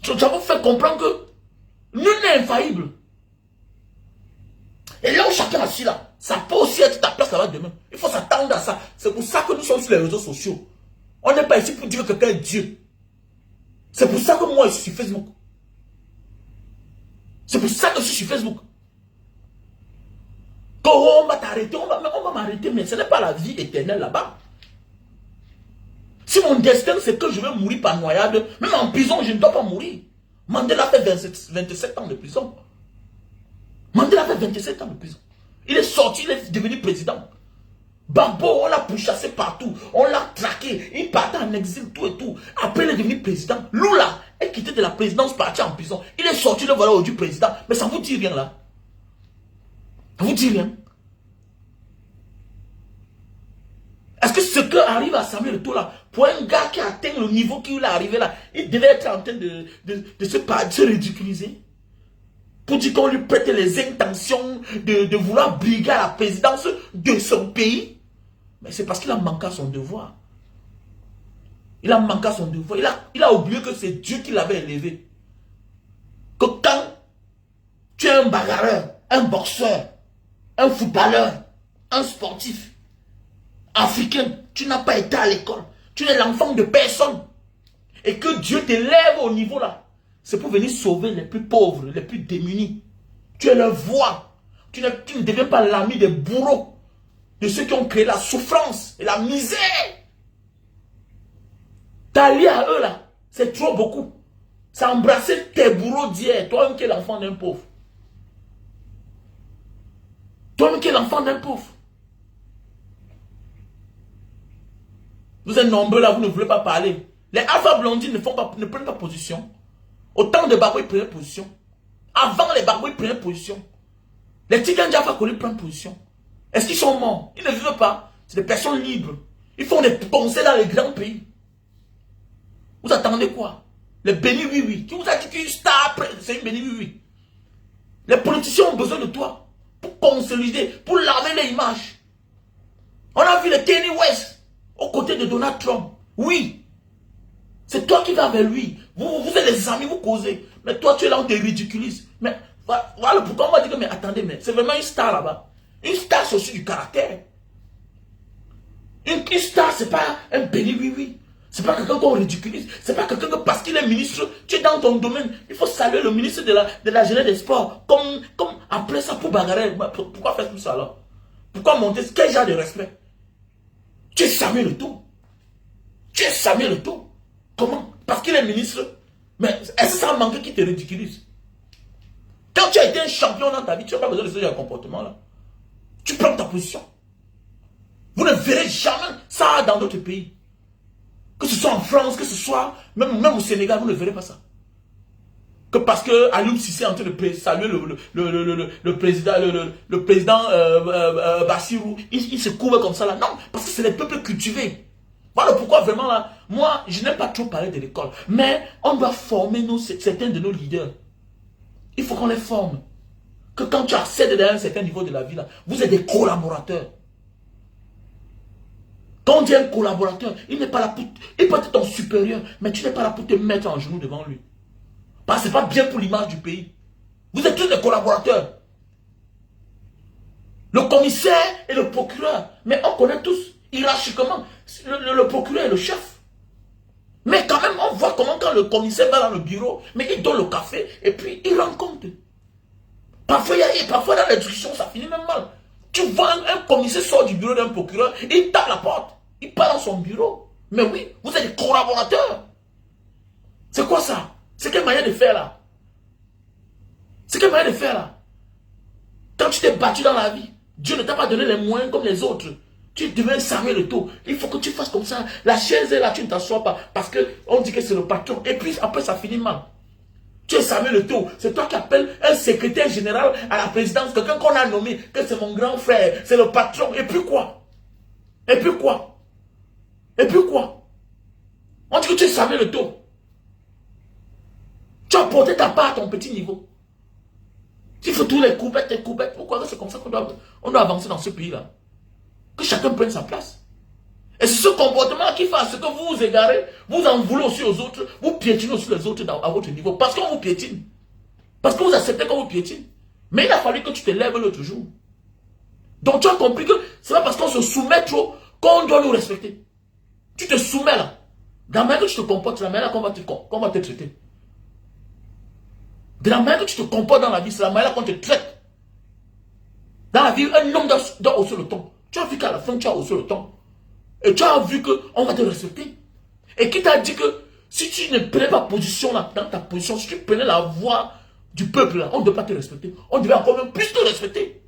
Nous avons fait comprendre que nul n'est infaillible. Et là où chacun est assis là, ça peut aussi être ta place là-bas demain. Il faut s'attendre à ça. C'est pour ça que nous sommes sur les réseaux sociaux. On n'est pas ici pour dire que quelqu'un est Dieu. C'est pour ça que moi je suis sur Facebook. C'est pour ça que je suis sur Facebook. Quand on va t'arrêter, on va m'arrêter, mais ce n'est pas la vie éternelle là-bas. Si mon destin c'est que je vais mourir par noyade, même en prison, je ne dois pas mourir. Mandela fait 27 ans de prison. Mandela fait 27 ans de prison. Il est sorti, il est devenu président. Bambo, on l'a pourchassé partout. On l'a traqué. Il partait en exil, tout et tout. Après, il est devenu président. Lula est quitté de la présidence, parti en prison. Il est sorti, le voilà aujourd'hui président. Mais ça vous dit rien là. Ça vous dit rien. Est-ce que ce que arrive à Samuel Eto'o là, pour un gars qui a atteint le niveau qu'il est arrivé là, il devait être en train de se ridiculiser? Pour dire qu'on lui prête les intentions de vouloir briguer à la présidence de son pays. Mais c'est parce qu'il a manqué à son devoir. Il a manqué à son devoir. Il a oublié que c'est Dieu qui l'avait élevé. Que quand tu es un bagarreur, un boxeur, un footballeur, un sportif africain, tu n'as pas été à l'école. Tu es l'enfant de personne. Et que Dieu t'élève au niveau là. C'est pour venir sauver les plus pauvres, les plus démunis. Tu es leur voix. Tu ne deviens pas l'ami des bourreaux, de ceux qui ont créé la souffrance et la misère. T'allier à eux là, c'est trop beaucoup. C'est embrasser tes bourreaux d'hier, toi-même qui es l'enfant d'un pauvre. Toi-même qui es l'enfant d'un pauvre. Vous êtes nombreux là, vous ne voulez pas parler. Les Alpha Blondines ne prennent pas position. Autant de Babou, ils prenaient position. Avant les Babou, ils prenaient position. Les Tigan Jaffa Koli prennent position. Est-ce qu'ils sont morts? Ils ne vivent pas. C'est des personnes libres. Ils font des conseils dans les grands pays. Vous attendez quoi? Les bénis oui. Qui vous a dit qu'une star, c'est une béni oui. Les politiciens ont besoin de toi pour consolider, pour laver les images. On a vu le Kanye West aux côtés de Donald Trump. Oui. C'est toi qui vas vers lui. Vous êtes les amis, vous causez. Mais toi, tu es là, on te ridiculise. Mais voilà pourquoi on va dire que, mais attendez, mais c'est vraiment une star là-bas. Une star, c'est aussi du caractère. Une star, c'est pas un béni oui. C'est pas quelqu'un qu'on ridiculise. C'est pas quelqu'un que parce qu'il est ministre, tu es dans ton domaine. Il faut saluer le ministre de la jeunesse des sports. Comme après ça pour bagarrer. Pourquoi faire tout ça alors? Pourquoi monter? Quel genre de respect? Tu es Samuel Eto'o. Tu es Samuel Eto'o. Comment? Parce qu'il est ministre. Mais est-ce que ça manque qu'il te ridiculise? Quand tu as été un champion dans ta vie, tu n'as pas besoin de ce genre de comportement là. Tu prends ta position. Vous ne verrez jamais ça dans d'autres pays. Que ce soit en France, que ce soit même au Sénégal, vous ne verrez pas ça. Que parce que Aliou Cissé est en train de saluer le président Bassirou, il se couvre comme ça là. Non, parce que c'est les peuples cultivés. Voilà pourquoi vraiment là, moi je n'aime pas trop parler de l'école. Mais on doit former certains de nos leaders. Il faut qu'on les forme. Que quand tu accèdes à un certain niveau de la vie là, vous êtes des collaborateurs. Quand on dit un collaborateur, il n'est pas là pour... Il peut être ton supérieur, mais tu n'es pas là pour te mettre en genoux devant lui. Parce que ce n'est pas bien pour l'image du pays. Vous êtes tous des collaborateurs. Le commissaire et le procureur. Mais on connaît tous, hiérarchiquement, le procureur est le chef. Mais quand même, on voit comment quand le commissaire va dans le bureau, mais il donne le café et puis il rend compte. Parfois dans les discussions, ça finit même mal. Tu vois un commissaire sort du bureau d'un procureur, il tape la porte, il part dans son bureau. Mais oui, vous êtes des collaborateurs. C'est quoi ça? C'est quelle manière de faire là? C'est quelle manière de faire là? Quand tu t'es battu dans la vie, Dieu ne t'a pas donné les moyens comme les autres. Tu deviens Samuel Eto'o. Il faut que tu fasses comme ça. La chaise est là, tu ne t'assois pas. Parce qu'on dit que c'est le patron. Et puis après, ça finit mal. Tu es Samuel Eto'o. C'est toi qui appelles un secrétaire général à la présidence. Quelqu'un qu'on a nommé, que c'est mon grand frère. C'est le patron. Et puis quoi? Et puis quoi? Et puis quoi? On dit que tu es Samuel Eto'o. Tu as porté ta part à ton petit niveau. Il faut tous les coupettes, pourquoi c'est comme ça qu'on doit avancer dans ce pays-là? Que chacun prenne sa place. Et c'est ce comportement qui fait à ce que vous vous égarez, vous en voulez aussi aux autres, vous piétinez aussi les autres à votre niveau. Parce qu'on vous piétine. Parce que vous acceptez qu'on vous piétine. Mais il a fallu que tu te lèves l'autre jour. Donc tu as compris que c'est pas parce qu'on se soumet trop qu'on doit nous respecter. Tu te soumets là. Dans la manière que tu te comportes, c'est la manière qu'on va te traiter. De la manière que tu te comportes dans la vie, c'est la manière qu'on te traite. Dans la vie, un homme doit hausser le ton. Tu as vu qu'à la fin, tu as haussé le ton. Et tu as vu qu'on va te respecter. Et qui t'a dit que si tu ne prenais pas position là, dans ta position, si tu prenais la voix du peuple là, on ne devait pas te respecter. On devait encore même plus te respecter.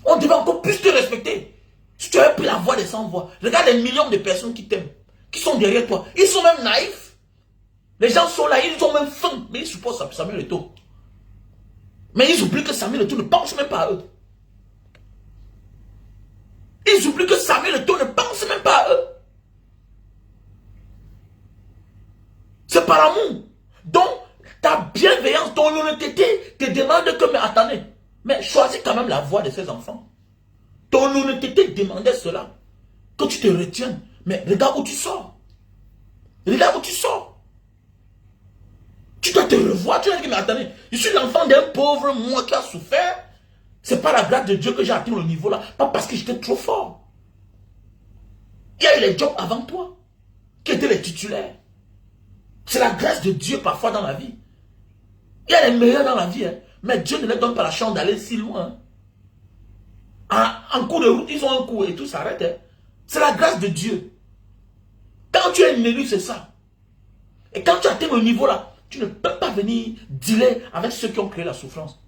On devait encore plus te respecter. Si tu avais pris la voix des sans-voix, regarde les millions de personnes qui t'aiment, qui sont derrière toi. Ils sont même naïfs. Les gens sont là, ils ont même faim, mais ils supportent Samuel Eto'o. Mais ils oublient que Samuel Eto'o ne pense même pas à eux. Ils oublient que Samuel Eto'o ne pense même pas à eux. C'est par amour. Donc, ta bienveillance, ton honnêteté te demande que, mais attendez, mais choisis quand même la voix de ces enfants. Ton honnêteté demandait cela. Que tu te retiennes. Mais regarde où tu sors. Regarde où tu sors. Tu dois te revoir, tu dois dire, mais attendez, je suis l'enfant d'un pauvre, moi qui a souffert. C'est pas la grâce de Dieu que j'ai atteint le niveau là, pas parce que j'étais trop fort. Il y a eu les jobs avant toi, qui étaient les titulaires. C'est la grâce de Dieu parfois dans la vie. Il y a les meilleurs dans la vie, hein, mais Dieu ne leur donne pas la chance d'aller si loin. En cours de route, ils ont un coup et tout s'arrête. Hein. C'est la grâce de Dieu. Quand tu es un élu, c'est ça. Et quand tu atteins le niveau là, tu ne peux pas venir dealer avec ceux qui ont créé la souffrance.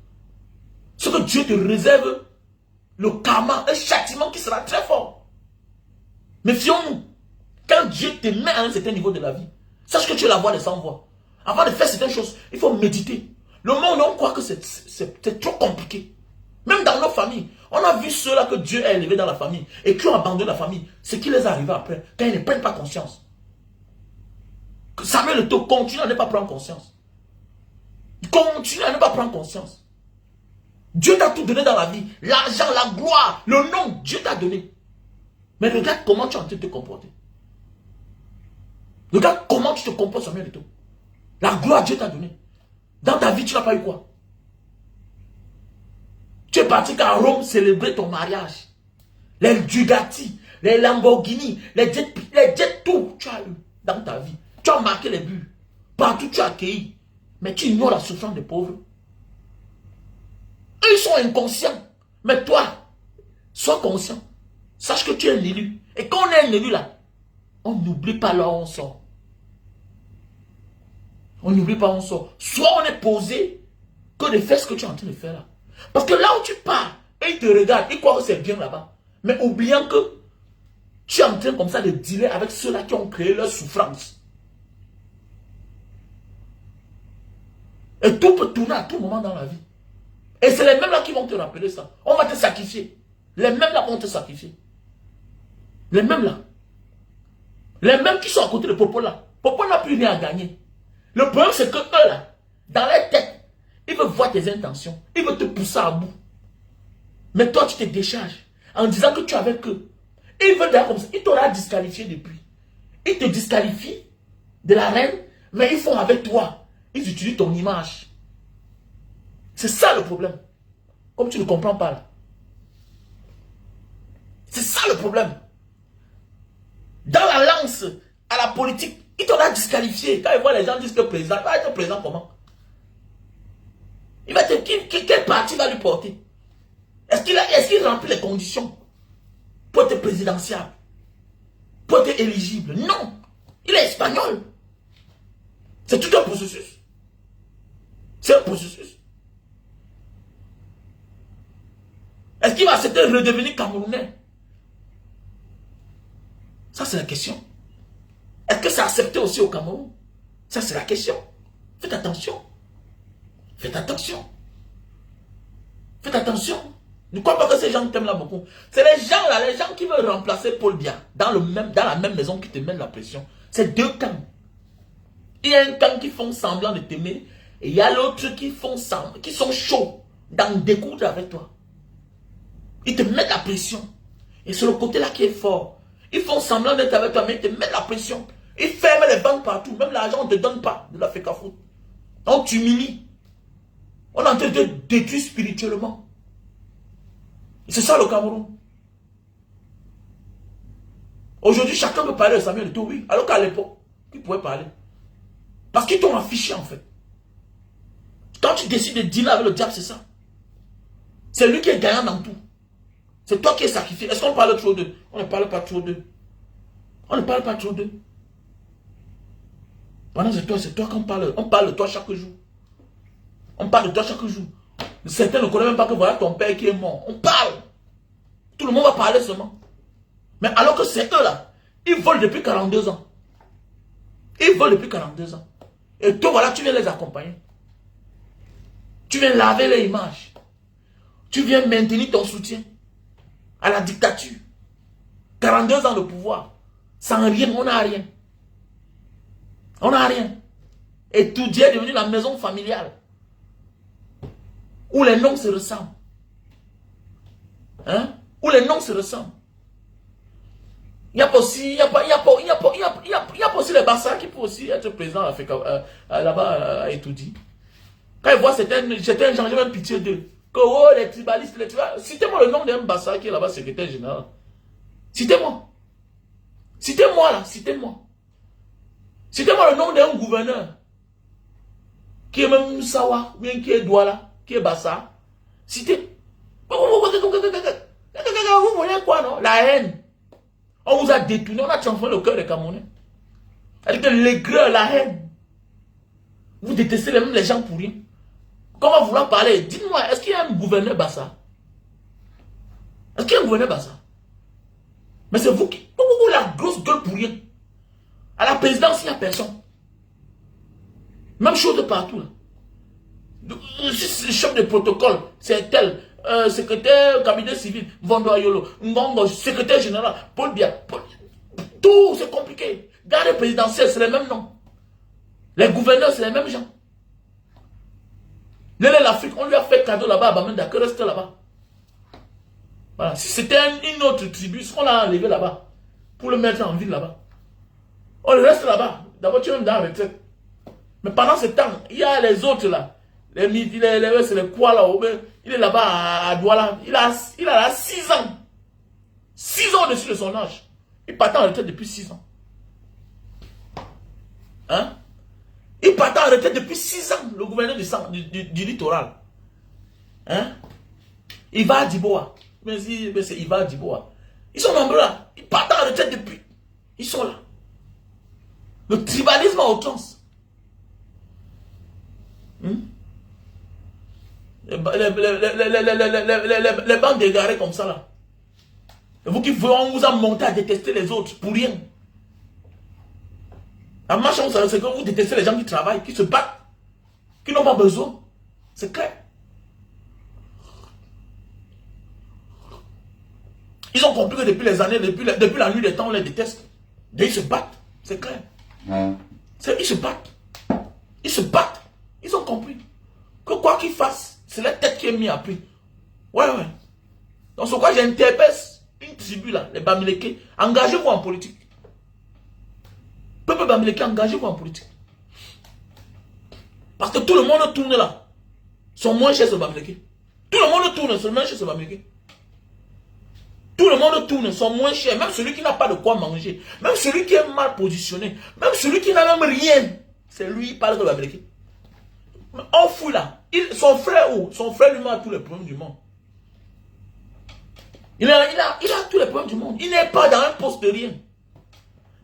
Ce que Dieu te réserve, le karma, un châtiment qui sera très fort. Méfions-nous. Quand Dieu te met à un certain niveau de la vie, sache que tu es la voix des sans-voix. Avant de faire certaines choses, il faut méditer. Le monde, on croit que c'est trop compliqué. Même dans nos familles, on a vu ceux-là que Dieu a élevés dans la famille et qui ont abandonné la famille. Ce qui les est arrivé après, quand ils ne prennent pas conscience. Que Samuel Eto'o continue à ne pas prendre conscience. Continue à ne pas prendre conscience. Dieu t'a tout donné dans la vie. L'argent, la gloire, le nom, Dieu t'a donné. Mais regarde comment tu es en train de te comporter. Regarde comment tu te comportes, Samuel Eto'o. La gloire, Dieu t'a donné. Dans ta vie, tu n'as pas eu quoi? Tu es parti qu'à Rome célébrer ton mariage. Les Bugatti, les Lamborghini, les jets, tout tu as eu dans ta vie. Tu as marqué les buts. Partout tu as accueilli. Mais tu ignores la souffrance des pauvres. Eux, ils sont inconscients. Mais toi, sois conscient. Sache que tu es un élu. Et quand on est un élu là, on n'oublie pas là où on sort. On n'oublie pas où on sort. Soit on est posé que de faire ce que tu es en train de faire là. Parce que là où tu pars, et ils te regardent, ils croient que c'est bien là-bas. Mais oubliant que tu es en train comme ça de dealer avec ceux-là qui ont créé leur souffrance. Et tout peut tourner à tout moment dans la vie. Et c'est les mêmes là qui vont te rappeler ça. On va te sacrifier. Les mêmes là vont te sacrifier. Les mêmes là. Les mêmes qui sont à côté de Popo là. Popo n'a plus rien à gagner. Le problème c'est que eux là, dans leur tête, ils veulent voir tes intentions. Ils veulent te pousser à bout. Mais toi tu te décharges en disant que tu es avec eux. Ils veulent d'ailleurs comme ça. Ils t'auront disqualifié depuis. Ils te disqualifient de la reine, mais ils font avec toi. Ils utilisent ton image. C'est ça le problème. Comme tu ne comprends pas là. C'est ça le problème. Dans la lance, à la politique, il t'aura disqualifié. Quand il voit les gens disent que le président, il va être président comment? Il va te, quel parti va lui porter? Est-ce qu'il remplit les conditions pour être présidentiel, pour être éligible? Non. Il est espagnol. C'est tout un processus. C'est un processus. Est-ce qu'il va accepter de redevenir camerounais? Ça, c'est la question. Est-ce que c'est accepté aussi au Cameroun? Ça, c'est la question. Faites attention. Faites attention. Faites attention. Ne crois pas que ces gens t'aiment là beaucoup. C'est les gens là, les gens qui veulent remplacer Paul Biya dans la même maison qui te mettent la pression. C'est deux camps. Il y a un camp qui font semblant de t'aimer et il y a l'autre qui font semblant, qui sont chauds d'en découdre avec toi. Ils te mettent la pression. Et c'est le côté là qui est fort. Ils font semblant d'être avec toi, mais ils te mettent la pression. Ils ferment les banques partout. Même l'argent, on ne te donne pas de la FECAFOOT. Donc tu humilies. On est en train de te détruire spirituellement. C'est ça le Cameroun. Aujourd'hui, chacun peut parler de Samuel Eto'o, oui. Alors qu'à l'époque, ils pouvaient parler. Parce qu'ils t'ont affiché en fait. Quand tu décides de dîner avec le diable, c'est ça. C'est lui qui est gagnant dans tout. C'est toi qui es sacrifié. Est-ce qu'on parle trop d'eux? On ne parle pas trop d'eux. On ne parle pas trop d'eux. Pendant c'est toi qu'on parle. On parle de toi chaque jour. On parle de toi chaque jour. Certains ne connaissent même pas que voilà ton père qui est mort. On parle. Tout le monde va parler seulement. Mais alors que c'est eux là, ils volent depuis 42 ans. Ils volent depuis 42 ans. Et toi voilà, tu viens les accompagner. Tu viens laver les images. Tu viens maintenir ton soutien à la dictature. 42 ans de pouvoir. Sans rien, on n'a rien. On n'a rien. Et tout Dieu est devenu la maison familiale. Où les noms se ressemblent. Hein? Où les noms se ressemblent. Il y a pas aussi, il y a pas aussi les Bassa qui peuvent aussi être présents là-bas à Etoudi. Quand ils voient certains gens, j'ai même pitié d'eux. Que oh, les tribalistes, citez-moi le nom d'un Bassa qui est là-bas, secrétaire général. Citez-moi. Citez-moi là, citez-moi. Citez-moi le nom d'un gouverneur. Qui est même Sawa, ou bien qui est Douala, qui est Bassa. Citez. Vous voyez quoi, non? La haine. On vous a détourné, on a transformé le cœur des Camerounais. C'est-à-dire que l'aigreur, la haine. Vous détestez même les gens pour rien. Comment vouloir parler? Dites-moi, est-ce qu'il y a un gouverneur Bassa? Est-ce qu'il y a un gouverneur Bassa? Mais c'est vous qui... Vous la grosse gueule pour rien. À la présidence, il n'y a personne. Même chose de partout. Si le chef de protocole, c'est tel, secrétaire cabinet civil, Vondoayolo, Ngongo, secrétaire général, Paul Biya, tout c'est compliqué. Garde présidentielle, c'est les mêmes noms. Les gouverneurs, c'est les mêmes gens. L'Afrique, on lui a fait cadeau là-bas à Bamenda, que reste là-bas. Voilà. Si c'était une autre tribu, on l'a enlevé là-bas, pour le mettre en ville là-bas. On le reste là-bas. D'abord, tu es même dans la retraite. Mais pendant ce temps, il y a les autres là. C'est les quoi là. Il est là-bas à Douala. Il a là 6 ans. 6 ans au-dessus de son âge. Il part en retraite depuis 6 ans. Hein? Il part en retraite depuis 6 ans. Le gouverneur du littoral. Hein? Il va à Diboa. Mais c'est Iva Diboa. Ils sont nombreux là. Ils partent en retraite depuis. Ils sont là. Le tribalisme à outrance. Les bandes égarées comme ça là. Et vous qui on vous a monté à détester les autres pour rien. La marche, c'est que vous détestez les gens qui travaillent, qui se battent, qui n'ont pas besoin. C'est clair. Ils ont compris que depuis les années, depuis la nuit des temps, on les déteste. Et ils se battent. C'est clair. Ils se battent. Ils se battent. Ils ont compris que quoi qu'ils fassent, c'est la tête qui est mise à prix. Ouais. Donc c'est quoi j'interpelle une tribu là, les Bamileke, engagez-vous en politique. Peuple Bamileke, engagez-vous en politique. Parce que tout le monde tourne là. Sont moins chers ce Bamileke. Tout le monde tourne, seulement chez ce Bamileke. Tout le monde tourne, sont moins chers. Même celui qui n'a pas de quoi manger. Même celui qui est mal positionné. Même celui qui n'a même rien. C'est lui qui parle de Bamileke. On fouille là. Son frère où? Son frère lui met tous les problèmes du monde. Il a tous les problèmes du monde. Il n'est pas dans un poste de rien.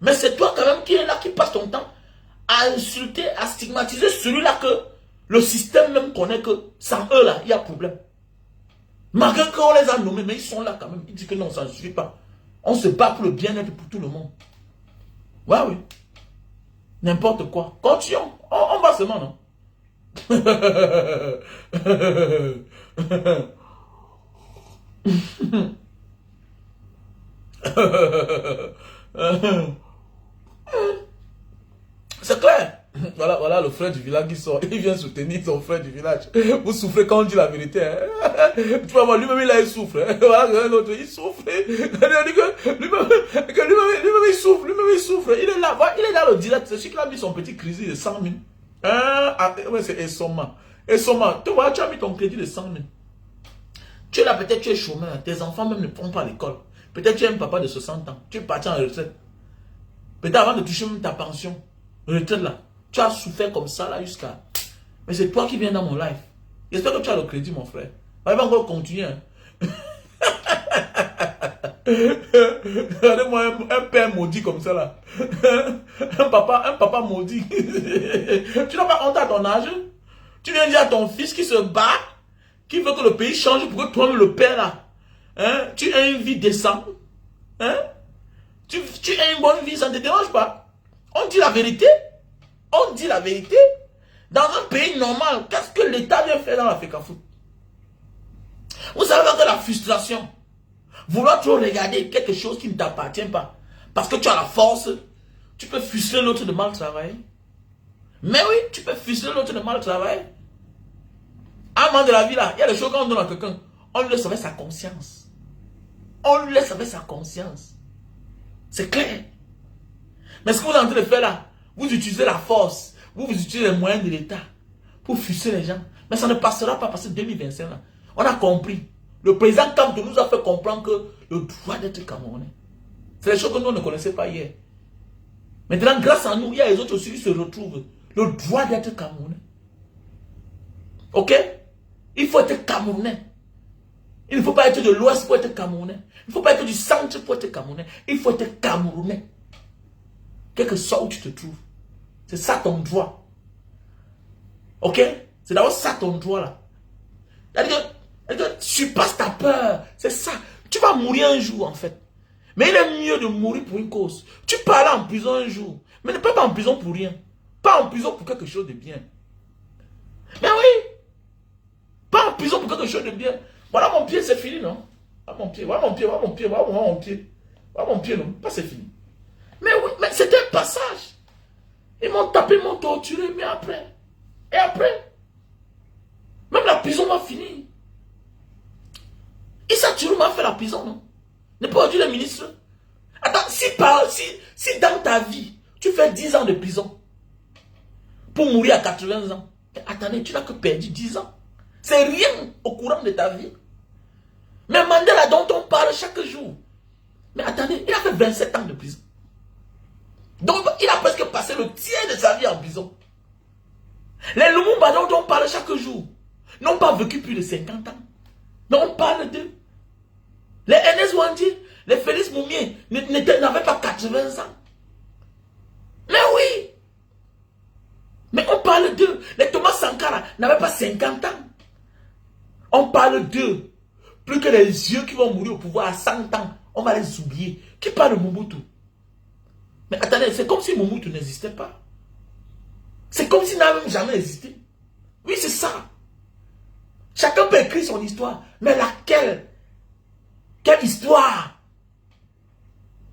Mais c'est toi quand même qui est là, qui passe ton temps à insulter, à stigmatiser celui-là que le système même connaît que sans eux là, il y a problème. Malgré qu'on les a nommés, mais ils sont là quand même. Ils disent que non, ça ne suffit pas. On se bat pour le bien-être pour tout le monde. Ouais, oui. N'importe quoi. Continuons. On va seulement, non? C'est clair. Voilà le frère du village qui sort. Il vient soutenir son frère du village. Vous souffrez quand on dit la vérité. Hein? Tu vas voir, lui-même il souffre. Hein? Voilà, l'autre il souffre. Lui-même il souffre. Lui-même il souffre. Il est là. Il est dans le direct. C'est celui qui a mis son petit crédit de 100 000. Hein? Ah, ouais, c'est Essoma. Essoma, tu vois, tu as mis ton crédit de 100 000. Tu es là, peut-être tu es chômeur. Tes enfants même ne vont pas à l'école. Peut-être tu es un papa de 60 ans. Tu es parti en retraite. Peut-être avant de toucher même ta pension. Retraite là. Tu as souffert comme ça là jusqu'à... Mais c'est toi qui viens dans mon live. J'espère que tu as le crédit mon frère. Il va encore continuer. Hein. Regardez-moi un père maudit comme ça là. Un papa maudit. Tu n'as pas honte à ton âge. Tu viens dire à ton fils qui se bat, qui veut que le pays change pour que toi-même le père là. Hein? Tu as une vie décente. Hein? Tu as une bonne vie, ça ne te dérange pas. On dit la vérité. On dit la vérité. Dans un pays normal, qu'est-ce que l'État vient faire dans la FECAFOOT? Vous savez que la frustration, vouloir trop regarder quelque chose qui ne t'appartient pas, parce que tu as la force, tu peux frustrer l'autre de mal travailler. Mais oui, tu peux frustrer l'autre de mal travailler. À un moment de la vie là, il y a des choses qu'on donne à quelqu'un, on lui laisse avec sa conscience. On lui laisse avec sa conscience. C'est clair. Mais ce que vous êtes en train de faire là, vous utilisez la force, vous utilisez les moyens de l'État pour frustrer les gens. Mais ça ne passera pas parce que 2025 là, on a compris. Le président Kamto nous a fait comprendre que le droit d'être Camerounais, c'est des choses que nous ne connaissions pas hier. Maintenant, grâce à nous, il y a les autres aussi qui se retrouvent. Le droit d'être Camerounais. Ok? Il faut être Camerounais. Il ne faut pas être de l'Ouest pour être Camerounais. Il ne faut pas être du centre pour être Camerounais. Il faut être Camerounais. Quel que soit où tu te trouves. C'est ça ton droit. Ok? C'est d'abord ça ton droit là. C'est-à-dire que tu passes ta peur. C'est ça. Tu vas mourir un jour en fait. Mais il est mieux de mourir pour une cause. Tu peux aller en prison un jour. Mais ne pas en prison pour rien. Pas en prison pour quelque chose de bien. Mais oui. Pas en prison pour quelque chose de bien. Voilà mon pied, c'est fini, non? Voilà mon pied, voilà mon pied, voilà mon pied, voilà mon pied. Voilà mon pied, non? Pas c'est fini. Mais oui, mais c'était un passage. Ils m'ont tapé, ils m'ont torturé, mais après. Et après, même la prison va finir. Issa Touré m'a fait la prison, non? N'est pas aujourd'hui le ministre. Attends, si dans ta vie, tu fais 10 ans de prison pour mourir à 80 ans, attendez, tu n'as que perdu 10 ans. C'est rien au courant de ta vie. Mais Mandela dont on parle chaque jour. Mais attendez, il a fait 27 ans de prison. Donc il a presque passé le tiers de sa vie en prison. Les Lumumba dont on parle chaque jour n'ont pas vécu plus de 50 ans. Non, on parle d'eux. Les Enes Wandi, les Félix Moumier n'avaient pas 80 ans. Mais oui. Mais on parle d'eux. Les Thomas Sankara n'avaient pas 50 ans. On parle d'eux. Plus que les yeux qui vont mourir au pouvoir à 100 ans, on va les oublier. Qui parle de Mobutu? Mais attendez, c'est comme si Mobutu n'existait pas. C'est comme s'il n'avait même jamais existé. Oui, c'est ça. Chacun peut écrire son histoire. Mais laquelle? Quelle histoire?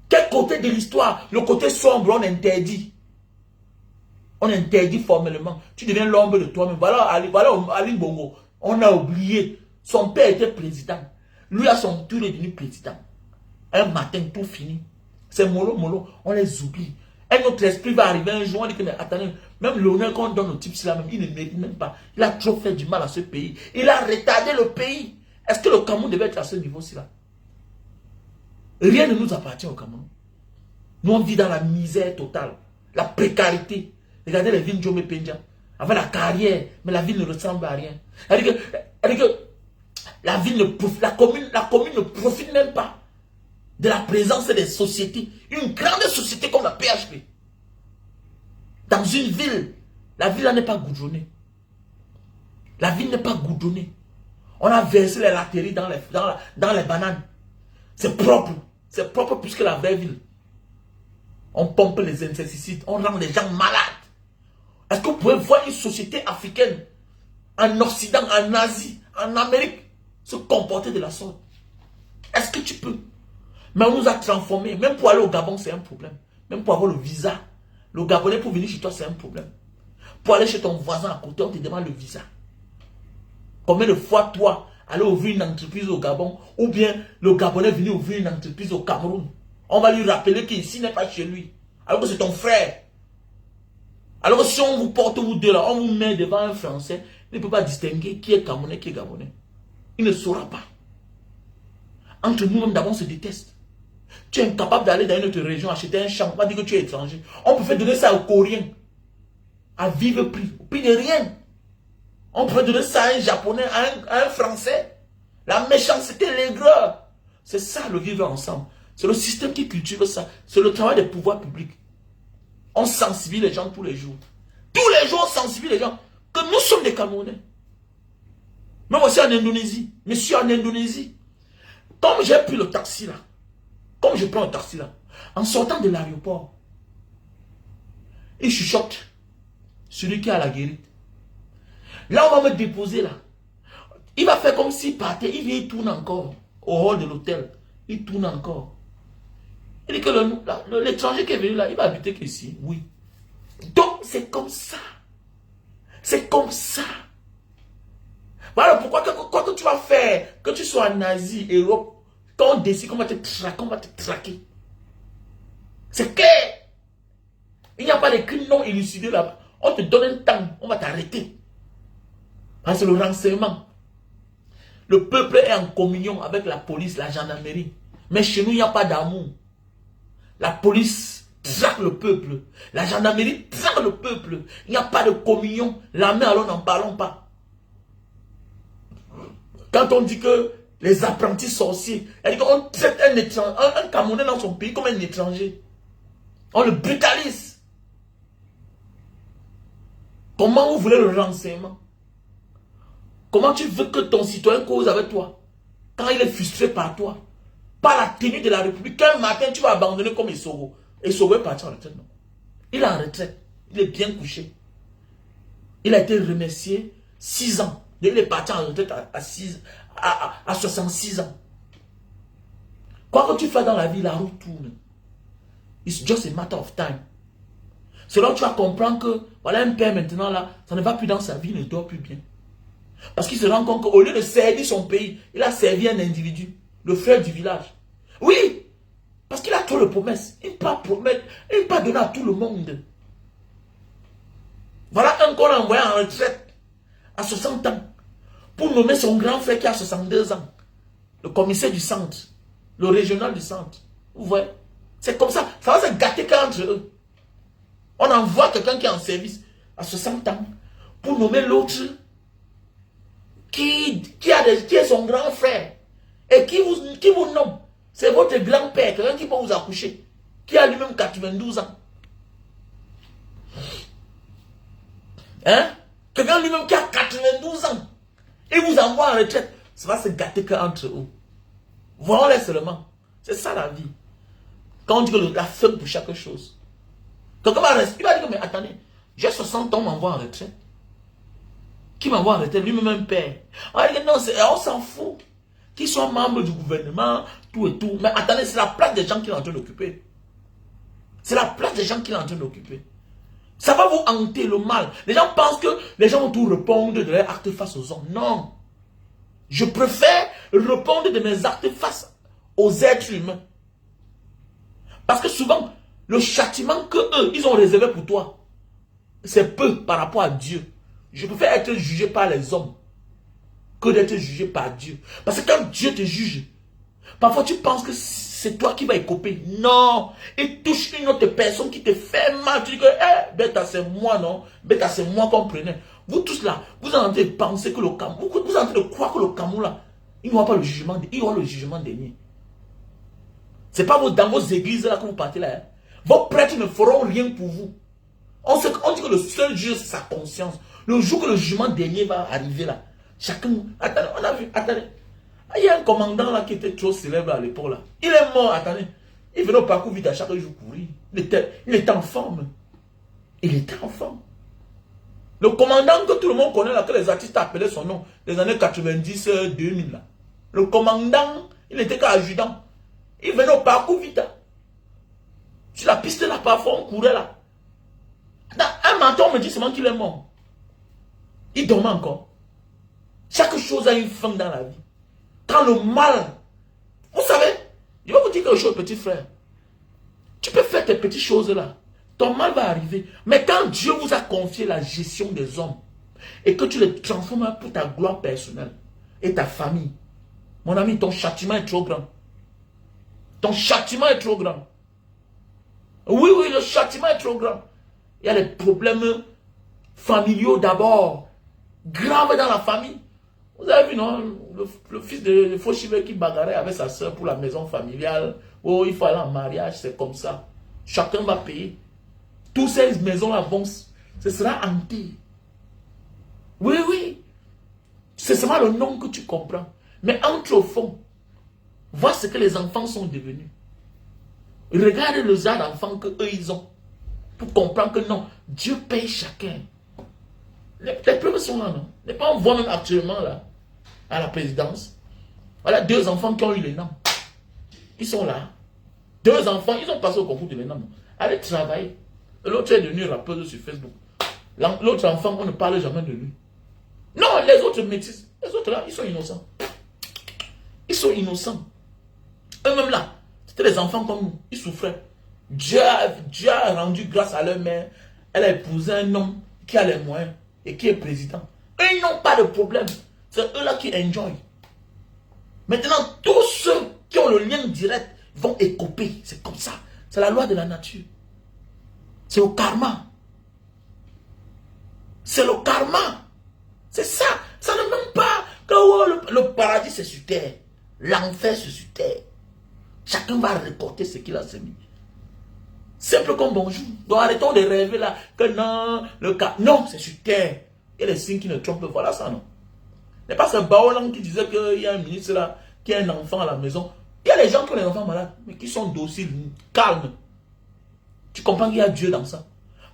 Quel côté de l'histoire? Le côté sombre, on interdit. On interdit formellement. Tu deviens l'ombre de toi-même. Voilà Ali Bongo. On a oublié. Son père était président. Lui, à son tour, est devenu président. Un matin, tout fini. C'est mollo. On les oublie. Un autre esprit va arriver un jour. On dit que, mais attendez, même l'honneur qu'on donne au type, il ne mérite même pas. Il a trop fait du mal à ce pays. Il a retardé le pays. Est-ce que le Cameroun devait être à ce niveau-ci là? Rien ne nous appartient au Cameroun. Nous, on vit dans la misère totale. La précarité. Regardez les villes Djomé Pendja. Avec la carrière, mais la ville ne ressemble à rien. Elle dit que La ville ne profite, la commune ne profite même pas de la présence des sociétés. Une grande société comme la PHP. Dans une ville, la ville n'est pas goudronnée. La ville n'est pas goudronnée. On a versé les latérales dans les bananes. C'est propre. C'est propre plus que la vraie ville. On pompe les insecticides. On rend les gens malades. Est-ce que vous pouvez voir une société africaine en Occident, en Asie, en Amérique se comporter de la sorte? Est-ce que tu peux? Mais on nous a transformés. Même pour aller au Gabon, c'est un problème. Même pour avoir le visa. Le Gabonais pour venir chez toi, c'est un problème. Pour aller chez ton voisin à côté, on te demande le visa. Combien de fois, toi, aller ouvrir une entreprise au Gabon, ou bien le Gabonais venir ouvrir une entreprise au Cameroun, on va lui rappeler qu'ici n'est pas chez lui, alors que c'est ton frère. Alors que si on vous porte vous deux là, on vous met devant un Français, il ne peut pas distinguer qui est Camerounais, qui est Gabonais. Il ne saura pas. Entre nous-mêmes, d'abord, on se déteste. Tu es incapable d'aller dans une autre région, acheter un champ, on va dire que tu es étranger. On peut faire donner ça aux Coréens, à vive prix, au prix de rien. On peut donner ça à un Japonais, à un Français. La méchanceté, l'aigreur. C'est ça le vivre ensemble. C'est le système qui cultive ça. C'est le travail des pouvoirs publics. On sensibilise les gens tous les jours. Tous les jours, on sensibilise les gens que nous sommes des Camerounais. Même aussi en Indonésie. Monsieur, en Indonésie, comme j'ai pris le taxi là, comme je prends le taxi là, en sortant de l'aéroport, il chuchote celui qui a la guérite. Là, on va me déposer là. Il va faire comme s'il partait. Il vient, il tourne encore au hall de l'hôtel. Il tourne encore. Il dit que l'étranger qui est venu là, il va habiter qu'ici. Oui. Donc, c'est comme ça. C'est comme ça. Voilà pourquoi quand tu vas faire, que tu sois en Asie, Europe, quand on décide qu'on va te traquer, on va te traquer. C'est clair. Il n'y a pas de crimes non élucidés là-bas. On te donne un temps, on va t'arrêter. Parce que le renseignement, le peuple est en communion avec la police, la gendarmerie. Mais chez nous, il n'y a pas d'amour. La police traque le peuple. La gendarmerie traque le peuple. Il n'y a pas de communion. La main, alors n'en parlons pas. Quand on dit que les apprentis sorciers, on traite un Camerounais dans son pays comme un étranger. On le brutalise. Comment vous voulez le renseignement? Comment tu veux que ton citoyen cause avec toi quand il est frustré par toi? Par la tenue de la République. Un matin, tu vas abandonner comme Essoro. Essoro est parti en retraite, non? Il est en retraite. Il est bien couché. Il a été remercié 6 ans. Il est parti en retraite à 66 ans. Quoi que tu fasses dans la vie, la roue tourne. It's just a matter of time. C'est là que tu vas comprendre que, voilà, un père maintenant là, ça ne va plus dans sa vie, il ne dort plus bien. Parce qu'il se rend compte qu'au lieu de servir son pays, il a servi un individu, le frère du village. Oui, parce qu'il a trop de promesses. Il ne peut pas promettre, il ne peut pas donner à tout le monde. Voilà un qu'on a envoyé en retraite à 60 ans pour nommer son grand frère qui a 62 ans. Le commissaire du centre, le régional du centre. Vous voyez? C'est comme ça. Ça va se gâter qu'entre eux. On envoie quelqu'un qui est en service à 60 ans pour nommer l'autre qui est son grand frère. Et qui vous nomme. C'est votre grand-père, quelqu'un qui peut vous accoucher, qui a lui-même 92 ans. Hein? Quelqu'un lui-même qui a 92 ans. Il vous envoie en retraite. Ça va se gâter qu'entre eux. Voilà seulement. C'est ça la vie. Quand on dit que la femme pour chaque chose. Quelqu'un va rester. Il va dire, mais attendez, j'ai 60 ans, on m'envoie en retraite. Qui m'envoie en retraite? Lui-même un père. On dit que non, on s'en fout. Qu'ils soient membres du gouvernement, tout et tout. Mais attendez, c'est la place des gens qu'il est en train d'occuper. C'est la place des gens qu'il est en train d'occuper. Ça va vous hanter le mal. Les gens pensent que les gens vont tout répondre de leurs actes face aux hommes. Non. Je préfère répondre de mes actes face aux êtres humains. Parce que souvent, le châtiment que eux, ils ont réservé pour toi, c'est peu par rapport à Dieu. Je préfère être jugé par les hommes que d'être jugé par Dieu. Parce que quand Dieu te juge, parfois tu penses que c'est toi qui vas écoper. Non, il touche une autre personne qui te fait mal. Tu dis que, bêta c'est moi, non? Bêta c'est moi qu'on prenait. Vous tous là, vous êtes en train de penser que le Cameroun, vous êtes en train de croire que le Cameroun là, Il n'y aura pas le jugement, il y aura le jugement dernier. Ce n'est pas dans vos églises là que vous partez là. Hein. Vos prêtres ne feront rien pour vous. On dit que le seul juge, c'est sa conscience. Le jour que le jugement dernier va arriver là, chacun... Attendez, on a vu, attendez. Il y a un commandant là qui était trop célèbre à l'époque là. Il est mort, attendez. Il venait au parcours vite à chaque jour courir. Il était en forme. Il était en forme. Le commandant que tout le monde connaît là, que les artistes appelaient son nom, les années 90, 2000 là. Le commandant, il n'était qu'adjudant. Il venait au parcours vite. Hein. Sur la piste là, parfois on courait là. Un matin, on me dit seulement qu'il est mort. Il dormait encore. Chaque chose a une fin dans la vie. Quand le mal, vous savez, je vais vous dire quelque chose, petit frère. Tu peux faire tes petites choses là. Ton mal va arriver. Mais quand Dieu vous a confié la gestion des hommes et que tu les transformes pour ta gloire personnelle et ta famille, mon ami, ton châtiment est trop grand. Ton châtiment est trop grand. Oui, oui, le châtiment est trop grand. Il y a les problèmes familiaux d'abord. Graves dans la famille. Vous avez vu, non? Le fils de Fauchive qui bagarrait avec sa soeur pour la maison familiale. Oh, il faut aller en mariage, c'est comme ça. Chacun va payer. Toutes ces maisons-là vont, ce sera hanté. Oui, oui. C'est seulement le nom que tu comprends. Mais entre au fond, vois ce que les enfants sont devenus. Regarde le genre d'enfants qu'eux ils ont. Pour comprendre que non, Dieu paye chacun. Les preuves sont là, non? Les pas on voit même actuellement là, à la présidence. Voilà 2 enfants qui ont eu les noms. Ils sont là. 2 enfants, ils ont passé au concours de l'ENAM. Allez travailler. L'autre est devenu rappeuse sur Facebook. L'autre enfant, on ne parle jamais de lui. Non, les autres métis, les autres là, ils sont innocents. Ils sont innocents. Eux-mêmes là, c'était des enfants comme nous. Ils souffraient. Dieu a rendu grâce à leur mère. Elle a épousé un homme qui a les moyens et qui est président. Eux, ils n'ont pas de problème. C'est eux là qui enjoy. Maintenant, tous ceux qui ont le lien direct vont écoper. C'est comme ça. C'est la loi de la nature. C'est au karma. C'est le karma. C'est ça. Ça ne même pas que oh, le paradis c'est sur terre. L'enfer c'est sur terre. Chacun va récolter ce qu'il a semé. Simple comme bonjour. Donc arrêtons de rêver là que non, le cas. Non, c'est sur terre. Il y a les signes qui ne trompent. Voilà ça, non. n'est pas ce Baolang qui disait qu'il y a un ministre là qui a un enfant à la maison. Il y a les gens qui ont les enfants malades, mais qui sont dociles, calmes. Tu comprends qu'il y a Dieu dans ça.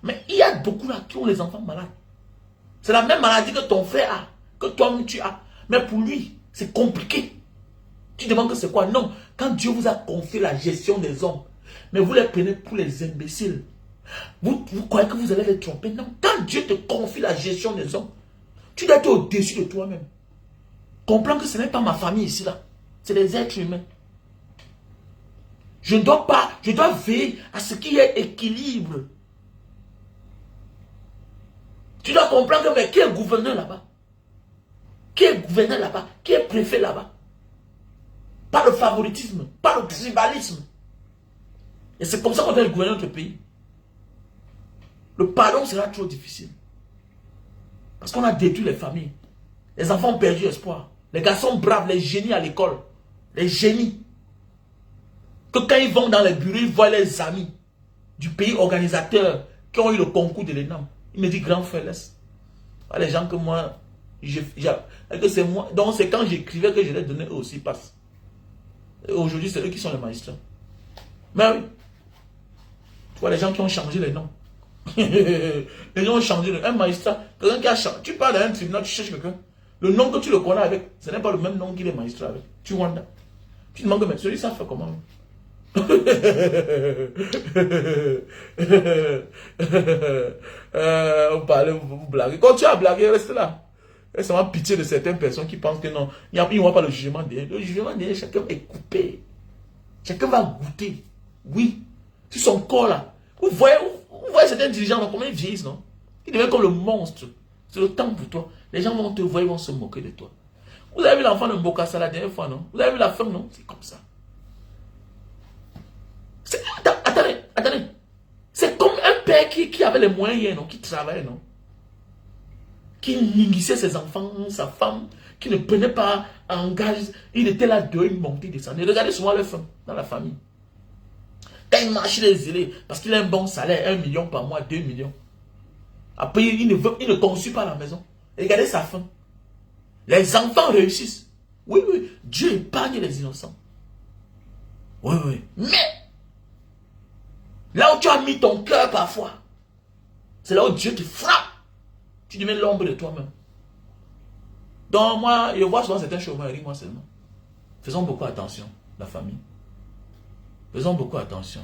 Mais il y a beaucoup là qui ont les enfants malades. C'est la même maladie que ton frère a, que toi-même tu as. Mais pour lui, c'est compliqué. Tu demandes que c'est quoi? Non. Quand Dieu vous a confié la gestion des hommes, mais vous les prenez pour les imbéciles. Vous croyez que vous allez les tromper? Non. Quand Dieu te confie la gestion des hommes, tu dois être au-dessus de toi-même. Comprends que ce n'est pas ma famille ici là. C'est des êtres humains. Je ne dois pas, je dois veiller à ce qu'il y ait équilibre. Tu dois comprendre que mais qui est gouverneur là-bas? Qui est gouverneur là-bas? Qui est préfet là-bas? Pas le favoritisme, pas le tribalisme. Et c'est comme ça qu'on doit gouverner notre pays. Le pardon sera trop difficile. Parce qu'on a détruit les familles. Les enfants ont perdu espoir. Les garçons braves, les génies à l'école. Les génies. Que quand ils vont dans les bureaux, ils voient les amis du pays organisateur qui ont eu le concours de l'ENAM. Ils me disent, grand frère, laisse. Les gens que moi, que c'est moi. Donc c'est quand j'écrivais que je les donnais, eux aussi passent. Aujourd'hui, c'est eux qui sont les magistrats. Mais oui. Tu vois les gens qui ont changé les noms. Les gens ont changé. Un magistrat, quelqu'un qui a changé. Tu parles d'un tribunal, tu cherches quelqu'un. Le nom que tu le connais avec, ce n'est pas le même nom qu'il est magistrat avec. Tu wonder. Tu demandes, mais celui ça fait comment? Vous parlez, vous blaguez. Quand tu as blagué, reste là. C'est vraiment pitié de certaines personnes qui pensent que non, il n'y aura pas le jugement derrière. Le jugement derrière, chacun est coupé. Chacun va goûter. Oui. Sur son corps là. Vous voyez certains dirigeants, comment ils vieillissent, non? Ils deviennent comme le monstre. C'est le temps pour toi. Les gens vont te voir, ils vont se moquer de toi. Vous avez vu l'enfant de Mbokassa la dernière fois, non? Vous avez vu la femme, non? C'est comme ça. Attendez. C'est comme un père qui avait les moyens, non? Qui travaillait, non? Qui nourrissait ses enfants, sa femme, qui ne prenaient pas en gage. Il était là de une montée, descendait. Regardez souvent le femme dans la famille. Quand il marche, il est zélé parce qu'il a un bon salaire, 1 million par mois, 2 millions. Après, il ne conçut pas la maison. Regardez sa femme. Les enfants réussissent. Oui, oui, Dieu épargne les innocents. Oui, oui. Mais, là où tu as mis ton cœur parfois, c'est là où Dieu te frappe. Tu deviens l'ombre de toi-même. Donc moi, je vois souvent certains chômeurs, moi seulement. Faisons beaucoup attention, la famille. Faisons beaucoup attention.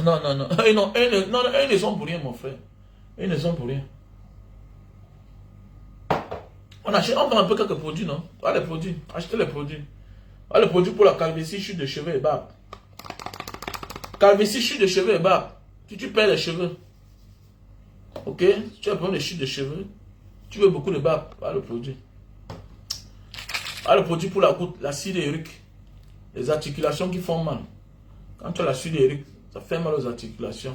Non, non, non. Non, ils ne sont pour rien, mon frère. Ils ne sont pour rien. On achète, on vend un peu quelques produits, non? Voilà les produits. Achetez les produits. Voilà le produit pour la calvitie, chute de cheveux et barbe. Calvitie, chute de cheveux et barbe. Si tu perds les cheveux, ok? Tu as besoin de chute de cheveux. Tu veux beaucoup de barbe. Voilà le produit. Voilà le produit pour la goutte, l'acide urique. Les articulations qui font mal. Quand tu as l'acide urique, ça fait mal aux articulations.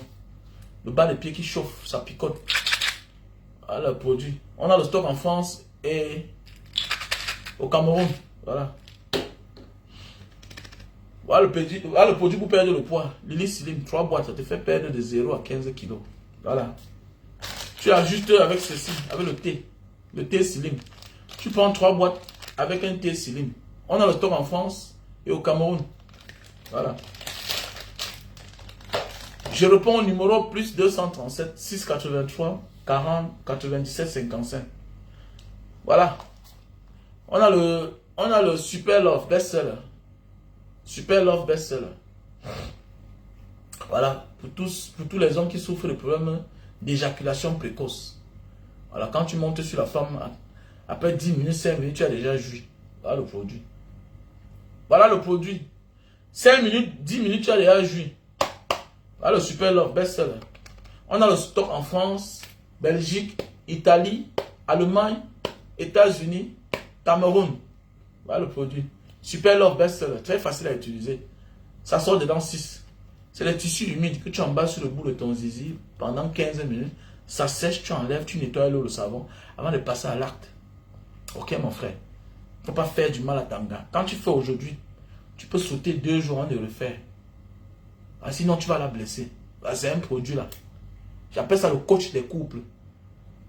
Le bas des pieds qui chauffe, ça picote. Voilà le produit. On a le stock en France et au Cameroun. Voilà. Voilà le produit pour perdre le poids. Lily Slim, 3 boîtes, ça te fait perdre de 0 à 15 kilos. Voilà. Tu ajustes avec ceci, avec le thé. Le thé Slim. Tu prends 3 boîtes avec un thé Slim. On a le stock en France et au Cameroun. Voilà. Je réponds au numéro plus 237 683 40 97 55. Voilà. On a le Super Love Bestseller. Super Love Bestseller. Voilà. Pour tous les hommes qui souffrent de problèmes d'éjaculation précoce. Voilà. Quand tu montes sur la femme, après 10 minutes, 5 minutes, tu as déjà joui. Voilà le produit. Voilà le produit. 5 minutes, 10 minutes, tu as déjà joui. Voilà le Super Love Bestseller. On a le stock en France, Belgique, Italie, Allemagne, États-Unis, Cameroun. Voilà le produit. Super Love Bestseller. Très facile à utiliser. Ça sort dedans 6. C'est les tissus humides que tu emballes sur le bout de ton zizi pendant 15 minutes. Ça sèche, tu enlèves, tu nettoies l'eau, le savon avant de passer à l'acte. Ok, mon frère. Il ne faut pas faire du mal à ton gars. Quand tu fais aujourd'hui, tu peux sauter 2 jours avant de le faire. Ah, sinon, tu vas la blesser. Ah, c'est un produit là. J'appelle ça le coach des couples.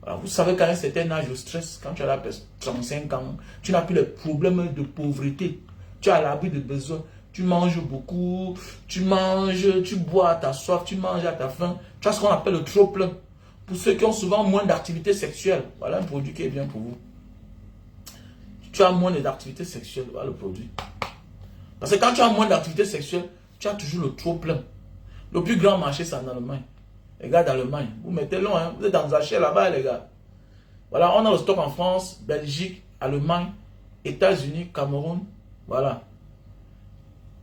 Alors, vous savez qu'à un certain âge, le stress, quand tu as la 35 ans, tu n'as plus les problèmes de pauvreté. Tu as l'abri de besoin. Tu manges beaucoup, tu manges, tu bois à ta soif, tu manges à ta faim. Tu as ce qu'on appelle le trop-plein. Pour ceux qui ont souvent moins d'activité sexuelle, voilà un produit qui est bien pour vous. Tu as moins d'activité sexuelle, voilà le produit. Parce que quand tu as moins d'activité sexuelle, tu as toujours le trop-plein. Le plus grand marché, c'est en Allemagne. Les gars d'Allemagne, vous mettez long, hein? Vous êtes dans un chez là-bas, les gars. Voilà, on a le stock en France, Belgique, Allemagne, États-Unis, Cameroun. Voilà.